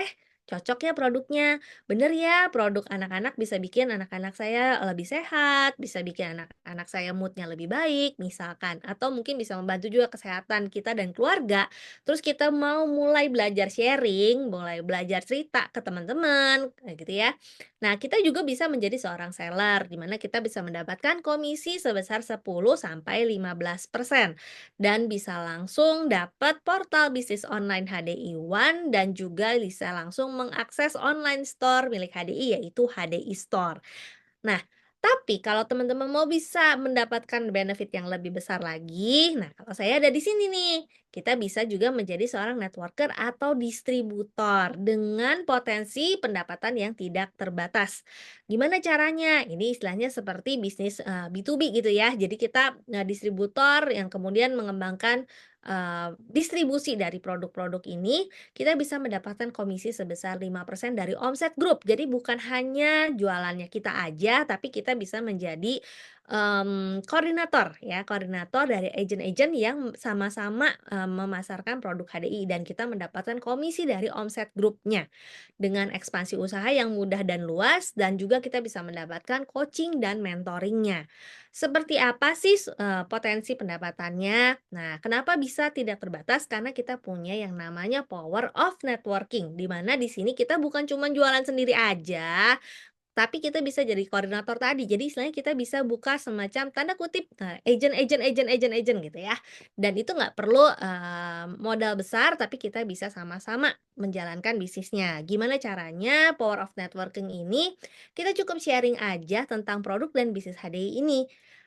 cocok ya produknya, bener ya produk anak-anak bisa bikin anak-anak saya lebih sehat, bisa bikin anak-anak saya moodnya lebih baik misalkan, atau mungkin bisa membantu juga kesehatan kita dan keluarga. Terus kita mau mulai belajar sharing, mulai belajar cerita ke teman-teman, kayak gitu ya. Nah, kita juga bisa menjadi seorang seller, di mana kita bisa mendapatkan komisi sebesar 10 sampai 15%. Dan bisa langsung dapat portal bisnis online HDI One dan juga bisa langsung mengakses online store milik HDI yaitu HDI Store. Nah, tapi kalau teman-teman mau bisa mendapatkan benefit yang lebih besar lagi, nah kalau saya ada di sini nih, kita bisa juga menjadi seorang networker atau distributor dengan potensi pendapatan yang tidak terbatas. Gimana caranya? Ini istilahnya seperti bisnis B2B gitu ya. Jadi kita distributor yang kemudian mengembangkan distribusi dari produk-produk ini, kita bisa mendapatkan komisi sebesar 5% dari omset grup. Jadi bukan hanya jualannya kita aja, tapi kita bisa menjadi, koordinator ya, koordinator dari agen-agen yang sama-sama, memasarkan produk HDI dan kita mendapatkan komisi dari omset grupnya. Dengan ekspansi usaha yang mudah dan luas dan juga kita bisa mendapatkan coaching dan mentoringnya. Seperti apa sih potensi pendapatannya? Nah, kenapa bisa tidak terbatas? Karena kita punya yang namanya power of networking, di mana di sini kita bukan cuma jualan sendiri aja, tapi kita bisa jadi koordinator tadi. Jadi istilahnya kita bisa buka semacam tanda kutip, agent gitu ya. Dan itu nggak perlu, modal besar, tapi kita bisa sama-sama menjalankan bisnisnya. Gimana caranya? Power of networking ini, kita cukup sharing aja tentang produk dan bisnis HDI ini.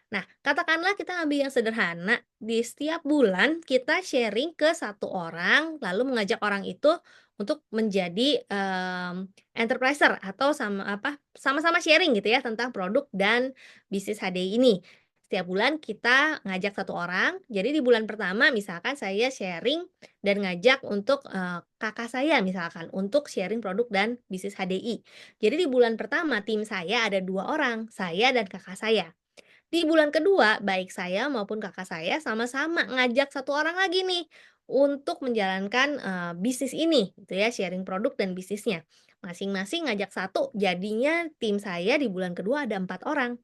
Nah, katakanlah kita ambil yang sederhana, di setiap bulan kita sharing ke satu orang, lalu mengajak orang itu untuk menjadi, enterpriser atau sama-sama sharing gitu ya tentang produk dan bisnis HDI ini. Setiap bulan kita ngajak satu orang, jadi di bulan pertama misalkan saya sharing dan ngajak untuk, kakak saya misalkan untuk sharing produk dan bisnis HDI. Jadi di bulan pertama tim saya ada 2 orang, saya dan kakak saya. Di bulan kedua, baik saya maupun kakak saya sama-sama ngajak satu orang lagi nih untuk menjalankan, bisnis ini gitu ya, sharing produk dan bisnisnya. Masing-masing ngajak satu, jadinya tim saya di bulan kedua ada 4 orang.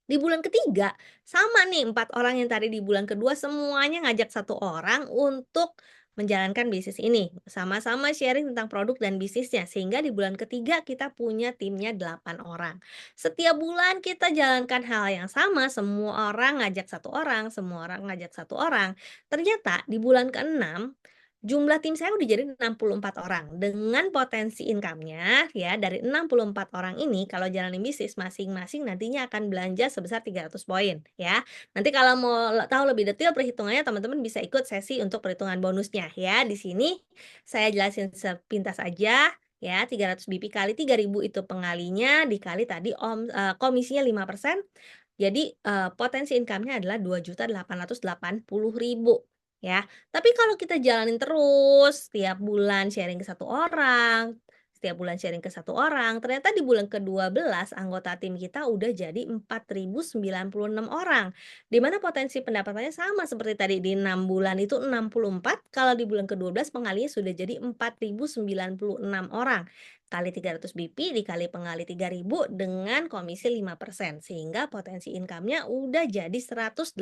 Di bulan ketiga, sama nih 4 orang yang tadi di bulan kedua semuanya ngajak satu orang untuk menjalankan bisnis ini. Sama-sama sharing tentang produk dan bisnisnya, sehingga di bulan ketiga kita punya timnya 8 orang. Setiap bulan kita jalankan hal yang sama, semua orang ngajak satu orang, semua orang ngajak satu orang. Ternyata di bulan keenam jumlah tim saya udah jadi 64 orang, dengan potensi income-nya ya dari 64 orang ini kalau jalanin bisnis masing-masing nantinya akan belanja sebesar 300 poin ya. Nanti kalau mau tahu lebih detail perhitungannya teman-teman bisa ikut sesi untuk perhitungan bonusnya ya. Di sini saya jelasin sepintas aja ya, 300 BP kali 3.000 itu pengalinya dikali tadi komisinya 5%. Jadi, potensi income-nya adalah 2.880.000 ya. Tapi kalau kita jalanin terus, setiap bulan sharing ke satu orang, setiap bulan sharing ke satu orang, ternyata di bulan ke-12 anggota tim kita udah jadi 4.096 orang. Di mana potensi pendapatannya sama seperti tadi di 6 bulan itu 64, kalau di bulan ke-12 pengalinya sudah jadi 4.096 orang. Kali 300 BP dikali pengali 3.000 dengan komisi 5%, sehingga potensi income-nya udah jadi 184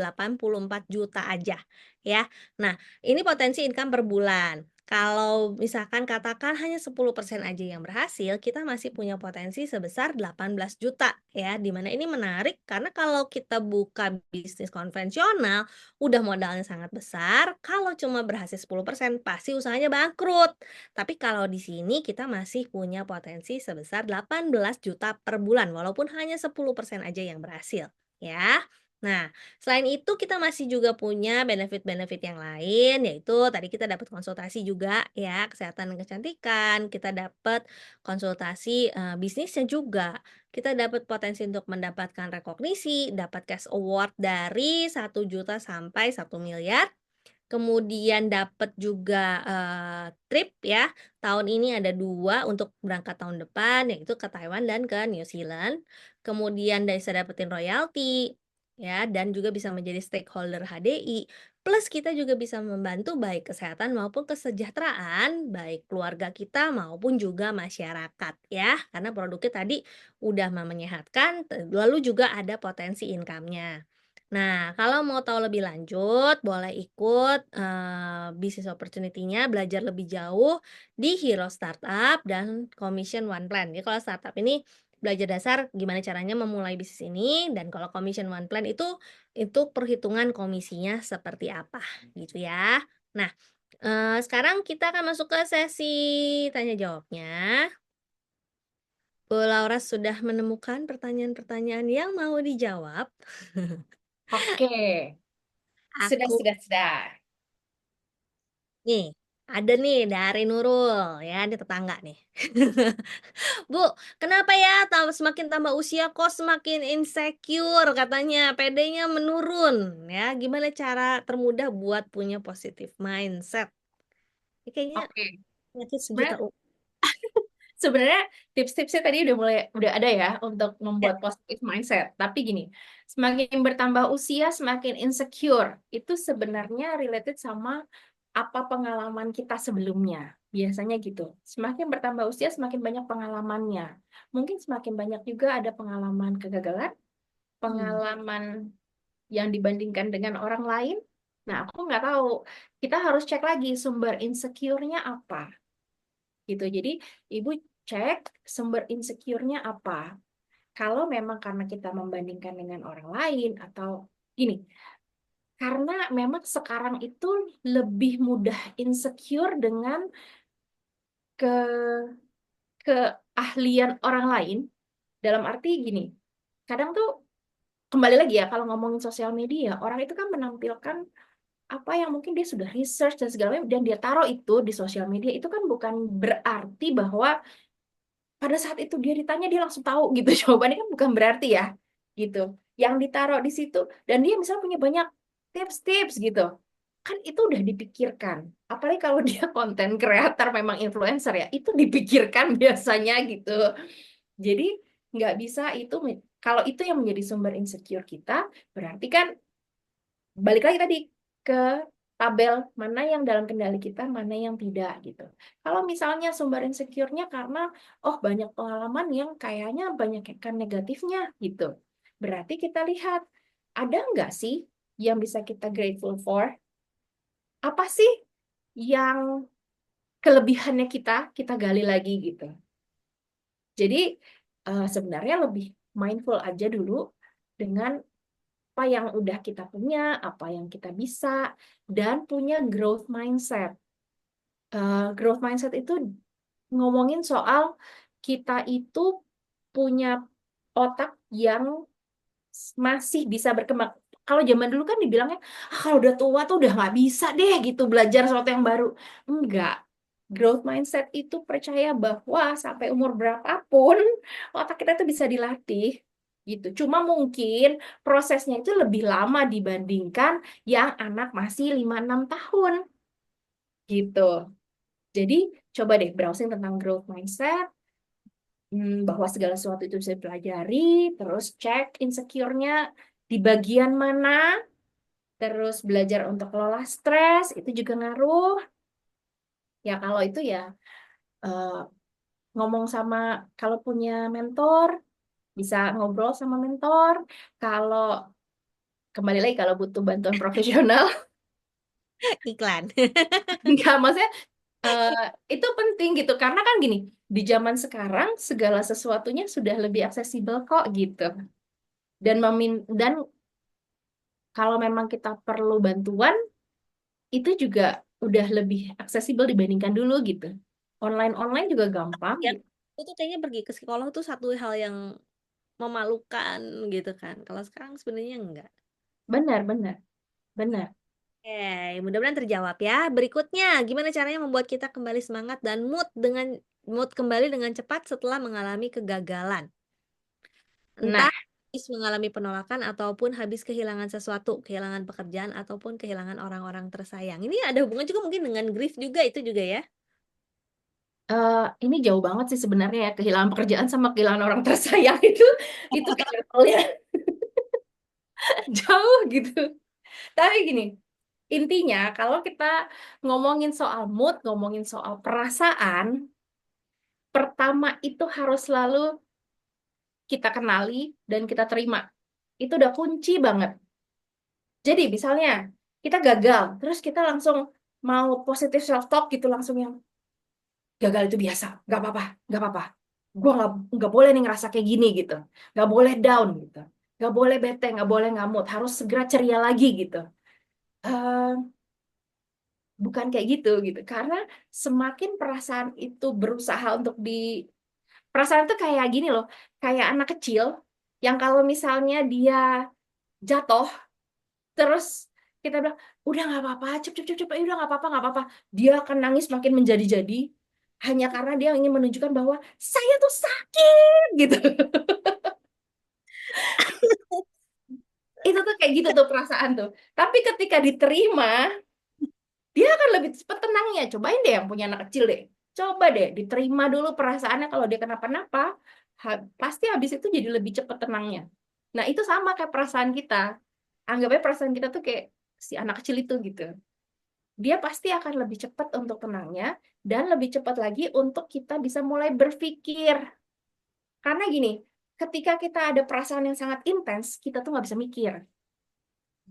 juta aja ya. Nah, ini potensi income per bulan. Kalau misalkan katakan hanya 10% aja yang berhasil, kita masih punya potensi sebesar 18 juta ya. Di mana ini menarik karena kalau kita buka bisnis konvensional, udah modalnya sangat besar, kalau cuma berhasil 10% pasti usahanya bangkrut. Tapi kalau di sini kita masih punya potensi sebesar 18 juta per bulan walaupun hanya 10% aja yang berhasil ya. Nah, selain itu kita masih juga punya benefit-benefit yang lain, yaitu tadi kita dapat konsultasi juga ya, kesehatan dan kecantikan, kita dapat konsultasi, bisnisnya juga. Kita dapat potensi untuk mendapatkan rekognisi, dapat cash award dari 1 juta sampai 1 miliar. Kemudian dapat juga, trip ya, tahun ini ada 2 untuk berangkat tahun depan, yaitu ke Taiwan dan ke New Zealand. Kemudian bisa dapetin royalti, ya, dan juga bisa menjadi stakeholder HDI. Plus kita juga bisa membantu baik kesehatan maupun kesejahteraan, baik keluarga kita maupun juga masyarakat ya, karena produknya tadi udah menyehatkan, lalu juga ada potensi income-nya. Nah, kalau mau tahu lebih lanjut, boleh ikut, bisnis opportunity-nya, belajar lebih jauh di Hero Startup dan Commission One Plan. Jadi kalau startup ini belajar dasar gimana caranya memulai bisnis ini, dan kalau Commission One Plan itu perhitungan komisinya seperti apa, gitu ya. Nah, sekarang kita akan masuk ke sesi tanya jawabnya. Bu Laura sudah menemukan pertanyaan-pertanyaan yang mau dijawab?
Oke, sudah,
Aku
sudah, sudah.
nih. Ada nih dari Nurul ya, ini tetangga nih. Bu, kenapa ya semakin tambah usia kok semakin insecure katanya, PD-nya menurun ya. Gimana cara termudah buat punya positive mindset? Ini kayaknya
Oke,
penyakit sejuta
sebenarnya sebenarnya tips-tipsnya tadi udah ada ya untuk
ya.
membuat positive mindset. Tapi gini, semakin bertambah usia, semakin insecure. Itu sebenarnya related sama apa pengalaman kita sebelumnya. Biasanya gitu. Semakin bertambah usia, semakin banyak pengalamannya. Mungkin semakin banyak juga ada pengalaman kegagalan,
Hmm.
pengalaman yang dibandingkan dengan orang lain. Nah, aku nggak tahu. Kita harus cek lagi sumber insecure-nya apa gitu. Jadi ibu cek sumber insecure-nya apa. Kalau memang karena kita membandingkan dengan orang lain atau gini, karena memang sekarang itu lebih mudah insecure dengan ke keahlian orang lain dalam arti gini. Kadang tuh kembali lagi ya kalau ngomongin sosial media, orang itu kan menampilkan apa yang mungkin dia sudah research dan segala macam dan dia taruh itu di sosial media itu kan bukan berarti bahwa pada saat itu dia ditanya dia langsung tahu gitu jawabannya kan bukan berarti ya gitu yang ditaruh di situ dan dia misalnya punya banyak tips-tips gitu kan itu udah dipikirkan apalagi kalau dia konten kreator memang influencer ya itu dipikirkan biasanya gitu jadi nggak bisa itu kalau itu yang menjadi sumber insecure kita berarti kan balik lagi tadi ke tabel mana yang dalam kendali kita, mana yang tidak gitu. Kalau misalnya sumber insecure-nya karena oh banyak pengalaman yang kayaknya banyak kan negatifnya gitu. Berarti kita lihat ada nggak sih yang bisa kita grateful for? Apa sih yang kelebihannya kita gali lagi gitu. Jadi sebenarnya lebih mindful aja dulu dengan apa yang udah kita punya, apa yang kita bisa, dan punya growth mindset. Growth mindset itu ngomongin soal kita itu punya otak yang masih bisa berkembang. Kalau zaman dulu kan dibilangnya, ah, kalau udah tua tuh udah nggak bisa deh gitu belajar sesuatu yang baru. Enggak. Growth mindset itu percaya bahwa sampai umur berapapun otak kita itu bisa dilatih gitu. Cuma mungkin prosesnya itu lebih lama dibandingkan yang anak masih 5-6 tahun gitu. Jadi coba deh browsing tentang growth mindset, bahwa segala sesuatu itu bisa dipelajari, terus cek insecure-nya di bagian mana, terus belajar untuk kelola stres, itu juga ngaruh. Ya kalau itu ya eh, ngomong sama, kalau punya mentor, bisa ngobrol sama mentor. Kalau kembali lagi kalau butuh bantuan profesional,
Iklan.
enggak, maksudnya eh, itu penting gitu. Karena kan gini, di zaman sekarang segala sesuatunya sudah lebih aksesibel kok gitu. Dan kalau memang kita perlu bantuan, itu juga udah lebih aksesibel dibandingkan dulu gitu. Online-online juga gampang
Ya,
gitu.
itu tuh kayaknya pergi ke psikolog tuh satu hal yang memalukan gitu kan. Kalau sekarang sebenarnya enggak.
Benar, benar, benar.
Oke, mudah-mudahan terjawab ya. Berikutnya, gimana caranya membuat kita kembali semangat dan mood kembali dengan cepat setelah mengalami kegagalan?
Nah,
Entah habis mengalami penolakan ataupun habis kehilangan sesuatu, kehilangan pekerjaan ataupun kehilangan orang-orang tersayang. Ini ada hubungan juga mungkin dengan grief juga itu juga ya.
ini jauh banget sih sebenarnya ya kehilangan pekerjaan sama kehilangan orang tersayang itu kayak levelnya jauh gitu. Tapi gini, intinya kalau kita ngomongin soal mood, ngomongin soal perasaan, pertama itu harus selalu kita kenali dan kita terima. Itu udah kunci banget. Jadi misalnya kita gagal, terus kita langsung mau positive self talk gitu langsung yang gagal itu biasa, nggak apa-apa. Gue nggak boleh nih ngerasa kayak gini gitu, nggak boleh down gitu, nggak boleh bete, nggak boleh ngamut, harus segera ceria lagi gitu. Eh, bukan kayak gitu gitu, karena semakin perasaan itu berusaha untuk perasaan itu kayak gini loh, kayak anak kecil yang kalau misalnya dia jatuh terus kita bilang, udah nggak apa-apa, cep, udah nggak apa-apa. Dia akan nangis makin menjadi-jadi, hanya karena dia ingin menunjukkan bahwa saya tuh sakit, gitu. Itu tuh kayak gitu tuh perasaan tuh. Tapi ketika diterima, dia akan lebih cepat tenangnya. Cobain deh yang punya anak kecil deh. Coba deh, diterima dulu perasaannya kalau dia kenapa-napa, pasti habis itu jadi lebih cepat tenangnya. Nah, itu sama kayak perasaan kita. Anggapnya perasaan kita tuh kayak si anak kecil itu gitu. Dia pasti akan lebih cepat untuk tenangnya dan lebih cepat lagi untuk kita bisa mulai berpikir. Karena gini, ketika kita ada perasaan yang sangat intens, kita tuh nggak bisa mikir.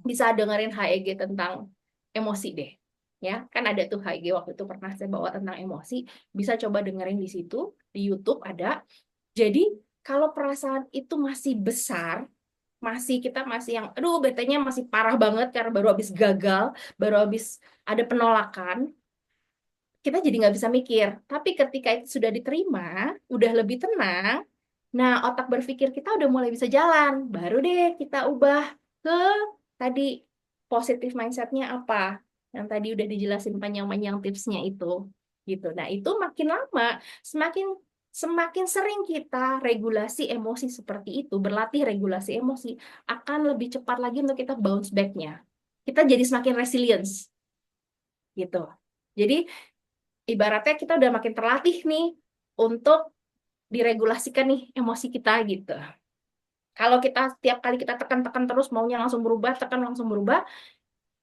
Bisa dengerin HEG tentang emosi deh. Ya, kan ada tuh HEG waktu itu pernah saya bawa tentang emosi, bisa coba dengerin di situ, di YouTube ada. Jadi, kalau perasaan itu masih besar, kita masih yang aduh betenya masih parah banget karena baru habis gagal, baru habis ada penolakan, kita jadi nggak bisa mikir. Tapi ketika itu sudah diterima, udah lebih tenang, nah otak berpikir kita udah mulai bisa jalan. Baru deh kita ubah ke tadi positif mindsetnya apa. Yang tadi udah dijelasin panjang-panjang tipsnya itu. Gitu. Nah itu makin lama, semakin semakin sering kita regulasi emosi seperti itu, berlatih regulasi emosi, akan lebih cepat lagi untuk kita bounce back-nya. Kita jadi semakin resilience. Gitu. Jadi ibaratnya kita udah makin terlatih nih untuk diregulasikan nih emosi kita gitu. Kalau kita setiap kali kita tekan-tekan terus maunya langsung berubah, tekan langsung berubah,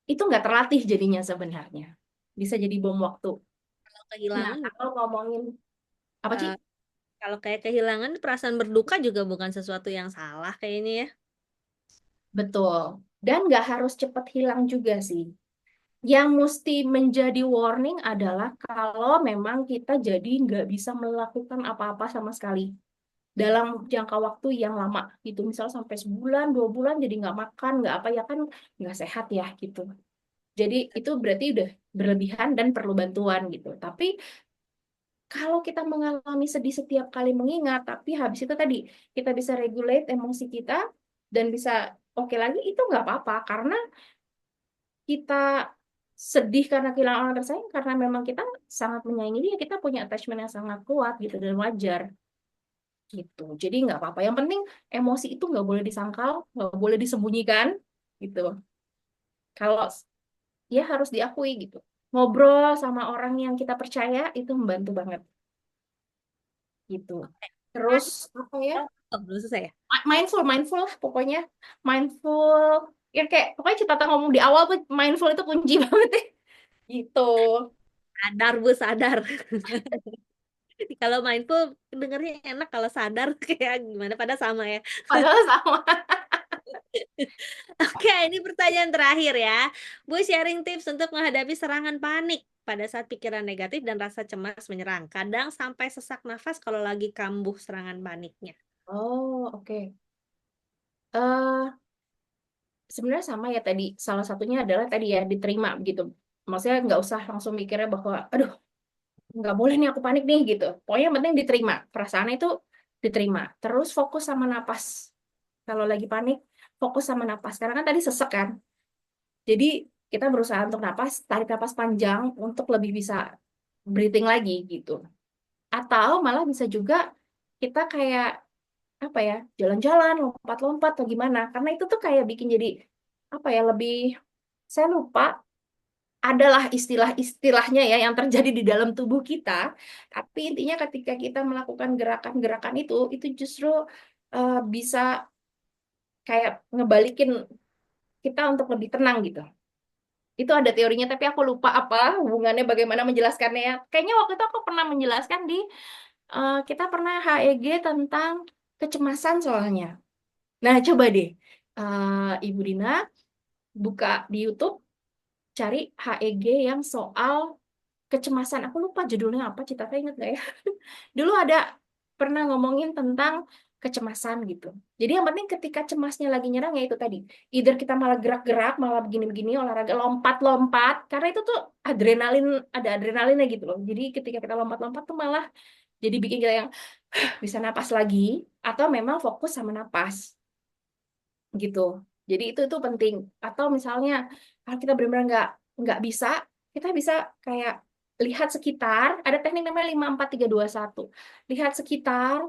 itu nggak terlatih jadinya sebenarnya. Bisa jadi bom waktu.
Kalau
Nah,
kehilangan,
kalau ngomongin apa Ci?
eh, kalau kayak kehilangan perasaan berduka juga bukan sesuatu yang salah kayaknya ya.
Betul. Dan nggak harus cepat hilang juga sih. Yang mesti menjadi warning adalah kalau memang kita jadi nggak bisa melakukan apa-apa sama sekali dalam jangka waktu yang lama gitu, misal sampai sebulan 2 bulan jadi nggak makan nggak apa ya kan nggak sehat ya gitu. Jadi itu berarti udah berlebihan dan perlu bantuan gitu. Tapi kalau kita mengalami sedih setiap kali mengingat, tapi habis itu tadi kita bisa regulate emosi kita dan bisa oke lagi, itu nggak apa-apa karena kita sedih karena kehilangan orang tersayang karena memang kita sangat menyayangi dia, kita punya attachment yang sangat kuat gitu dan wajar gitu. Jadi nggak apa-apa. Yang penting emosi itu nggak boleh disangkal, nggak boleh disembunyikan gitu. Kalau ya harus diakui gitu. Ngobrol sama orang yang kita percaya itu membantu banget gitu. Terus apa ya?
Oh, belum selesai ya?
Mindful, mindful lah pokoknya. Mindful. Ya kayak pokoknya kita ngomong di awal tuh mindful itu kunci banget deh. Gitu.
Sadar Bu, sadar. Kalau mindful dengernya enak, kalau sadar kayak gimana, pada sama ya.
Padahal sama.
Oke, ini pertanyaan terakhir ya. Bu, sharing tips untuk menghadapi serangan panik pada saat pikiran negatif dan rasa cemas menyerang. Kadang sampai sesak nafas kalau lagi kambuh serangan paniknya.
Oh, oke. eh Sebenarnya sama ya tadi. Salah satunya adalah tadi ya diterima gitu. Maksudnya nggak usah langsung mikirnya bahwa, aduh, nggak boleh nih aku panik nih gitu. Pokoknya yang penting diterima. Perasaan itu diterima. Terus fokus sama napas. Kalau lagi panik, fokus sama napas. Karena kan tadi sesek kan. Jadi kita berusaha untuk napas, tarik napas panjang untuk lebih bisa breathing lagi gitu. Atau malah bisa juga kita kayak apa ya, jalan-jalan, lompat-lompat atau gimana. Karena itu tuh kayak bikin jadi apa ya, lebih saya lupa adalah istilah-istilahnya ya yang terjadi di dalam tubuh kita. Tapi intinya ketika kita melakukan gerakan-gerakan itu justru bisa kayak ngebalikin kita untuk lebih tenang gitu. Itu ada teorinya, tapi aku lupa apa hubungannya, bagaimana menjelaskannya ya. Kayaknya waktu itu aku pernah menjelaskan di kita pernah HEG tentang kecemasan soalnya. Nah, coba deh Ibu Dina buka di YouTube, cari HEG yang soal kecemasan. Aku lupa judulnya apa, Cita Tata ingat nggak ya? Dulu ada pernah ngomongin tentang kecemasan gitu. Jadi yang penting ketika cemasnya lagi nyerang ya itu tadi. Either kita malah gerak-gerak, malah begini-begini, olahraga lompat-lompat. Karena itu tuh adrenalin, ada adrenalinnya gitu loh. Jadi ketika kita lompat-lompat tuh malah jadi bikin kita yang bisa napas lagi. Atau memang fokus sama napas gitu. Jadi itu penting. Atau misalnya kalau kita benar-benar nggak bisa, kita bisa kayak lihat sekitar. Ada teknik namanya 5 4 3 2 1. Lihat sekitar,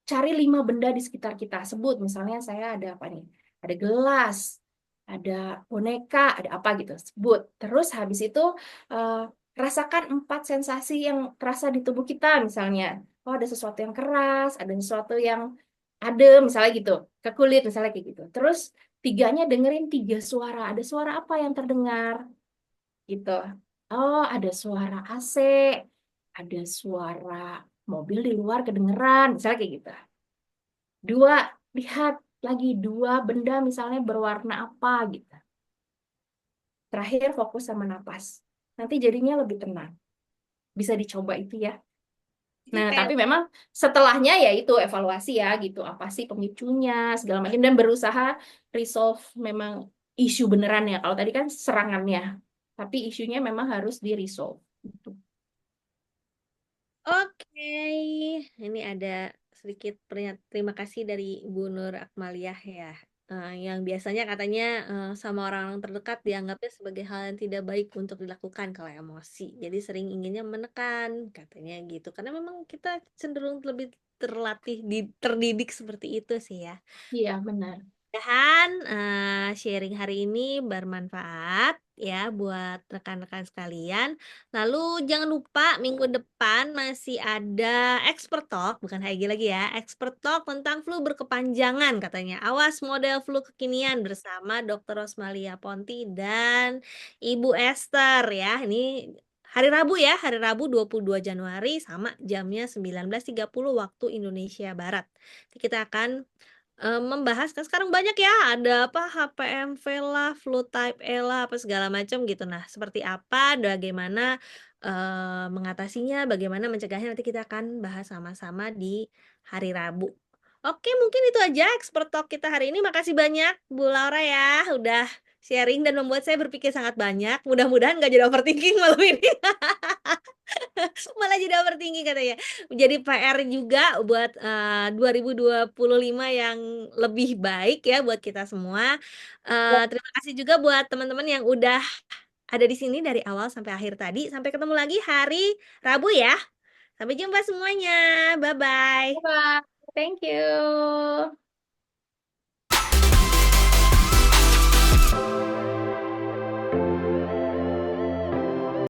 cari 5 benda di sekitar kita. Sebut, misalnya saya ada apa nih? Ada gelas, ada boneka, ada apa gitu. Sebut. Terus habis itu eh, rasakan 4 sensasi yang terasa di tubuh kita, misalnya. Oh, ada sesuatu yang keras, ada sesuatu yang adem, misalnya gitu. Ke kulit, misalnya kayak gitu. Terus tiganya dengerin 3 suara. Ada suara apa yang terdengar? Gitu. Oh, ada suara AC, ada suara mobil di luar kedengeran, misalnya kayak gitu. Dua, lihat lagi 2 benda misalnya berwarna apa gitu. Terakhir fokus sama napas. Nanti jadinya lebih tenang. Bisa dicoba itu ya.
Jadi
Nah,
kayak
tapi memang setelahnya ya itu evaluasi ya gitu. Apa sih pemicunya, segala macam. Dan berusaha resolve memang isu beneran ya. Kalau tadi kan serangannya. Tapi isunya memang harus di-resolve. Gitu.
oke, ini ada sedikit terima kasih dari Ibu Nur Akmaliah ya. Yang biasanya katanya sama orang-orang terdekat dianggapnya sebagai hal yang tidak baik untuk dilakukan kalau emosi. Jadi sering inginnya menekan, katanya gitu. Karena memang kita cenderung lebih terlatih, terdidik seperti itu sih ya.
Iya, benar.
Mudahan sharing hari ini bermanfaat ya buat rekan-rekan sekalian. Lalu jangan lupa minggu depan masih ada expert talk, bukan HIG lagi ya, expert talk tentang flu berkepanjangan katanya. Awas model flu kekinian bersama Dr. Rosmalia Ponti dan Ibu Esther ya. Ini hari Rabu ya, hari Rabu 22 Januari sama jamnya 19.30 waktu Indonesia Barat. Jadi kita akan membahas kan sekarang banyak ya ada apa HPMV lah, flu type A lah, apa segala macam gitu. Nah, seperti apa, bagaimana mengatasinya, bagaimana mencegahnya nanti kita akan bahas sama-sama di hari Rabu. Oke, mungkin itu aja expert talk kita hari ini. Makasih banyak Bu Laura ya, udah sharing dan membuat saya berpikir sangat banyak. Mudah-mudahan nggak jadi overthinking malam ini. Malah jadi overthinking katanya. Jadi PR juga buat 2025 yang lebih baik ya buat kita semua. Terima kasih juga buat teman-teman yang udah ada di sini dari awal sampai akhir tadi. Sampai ketemu lagi hari Rabu ya. Sampai jumpa semuanya. Bye-bye.
Bye. Thank you.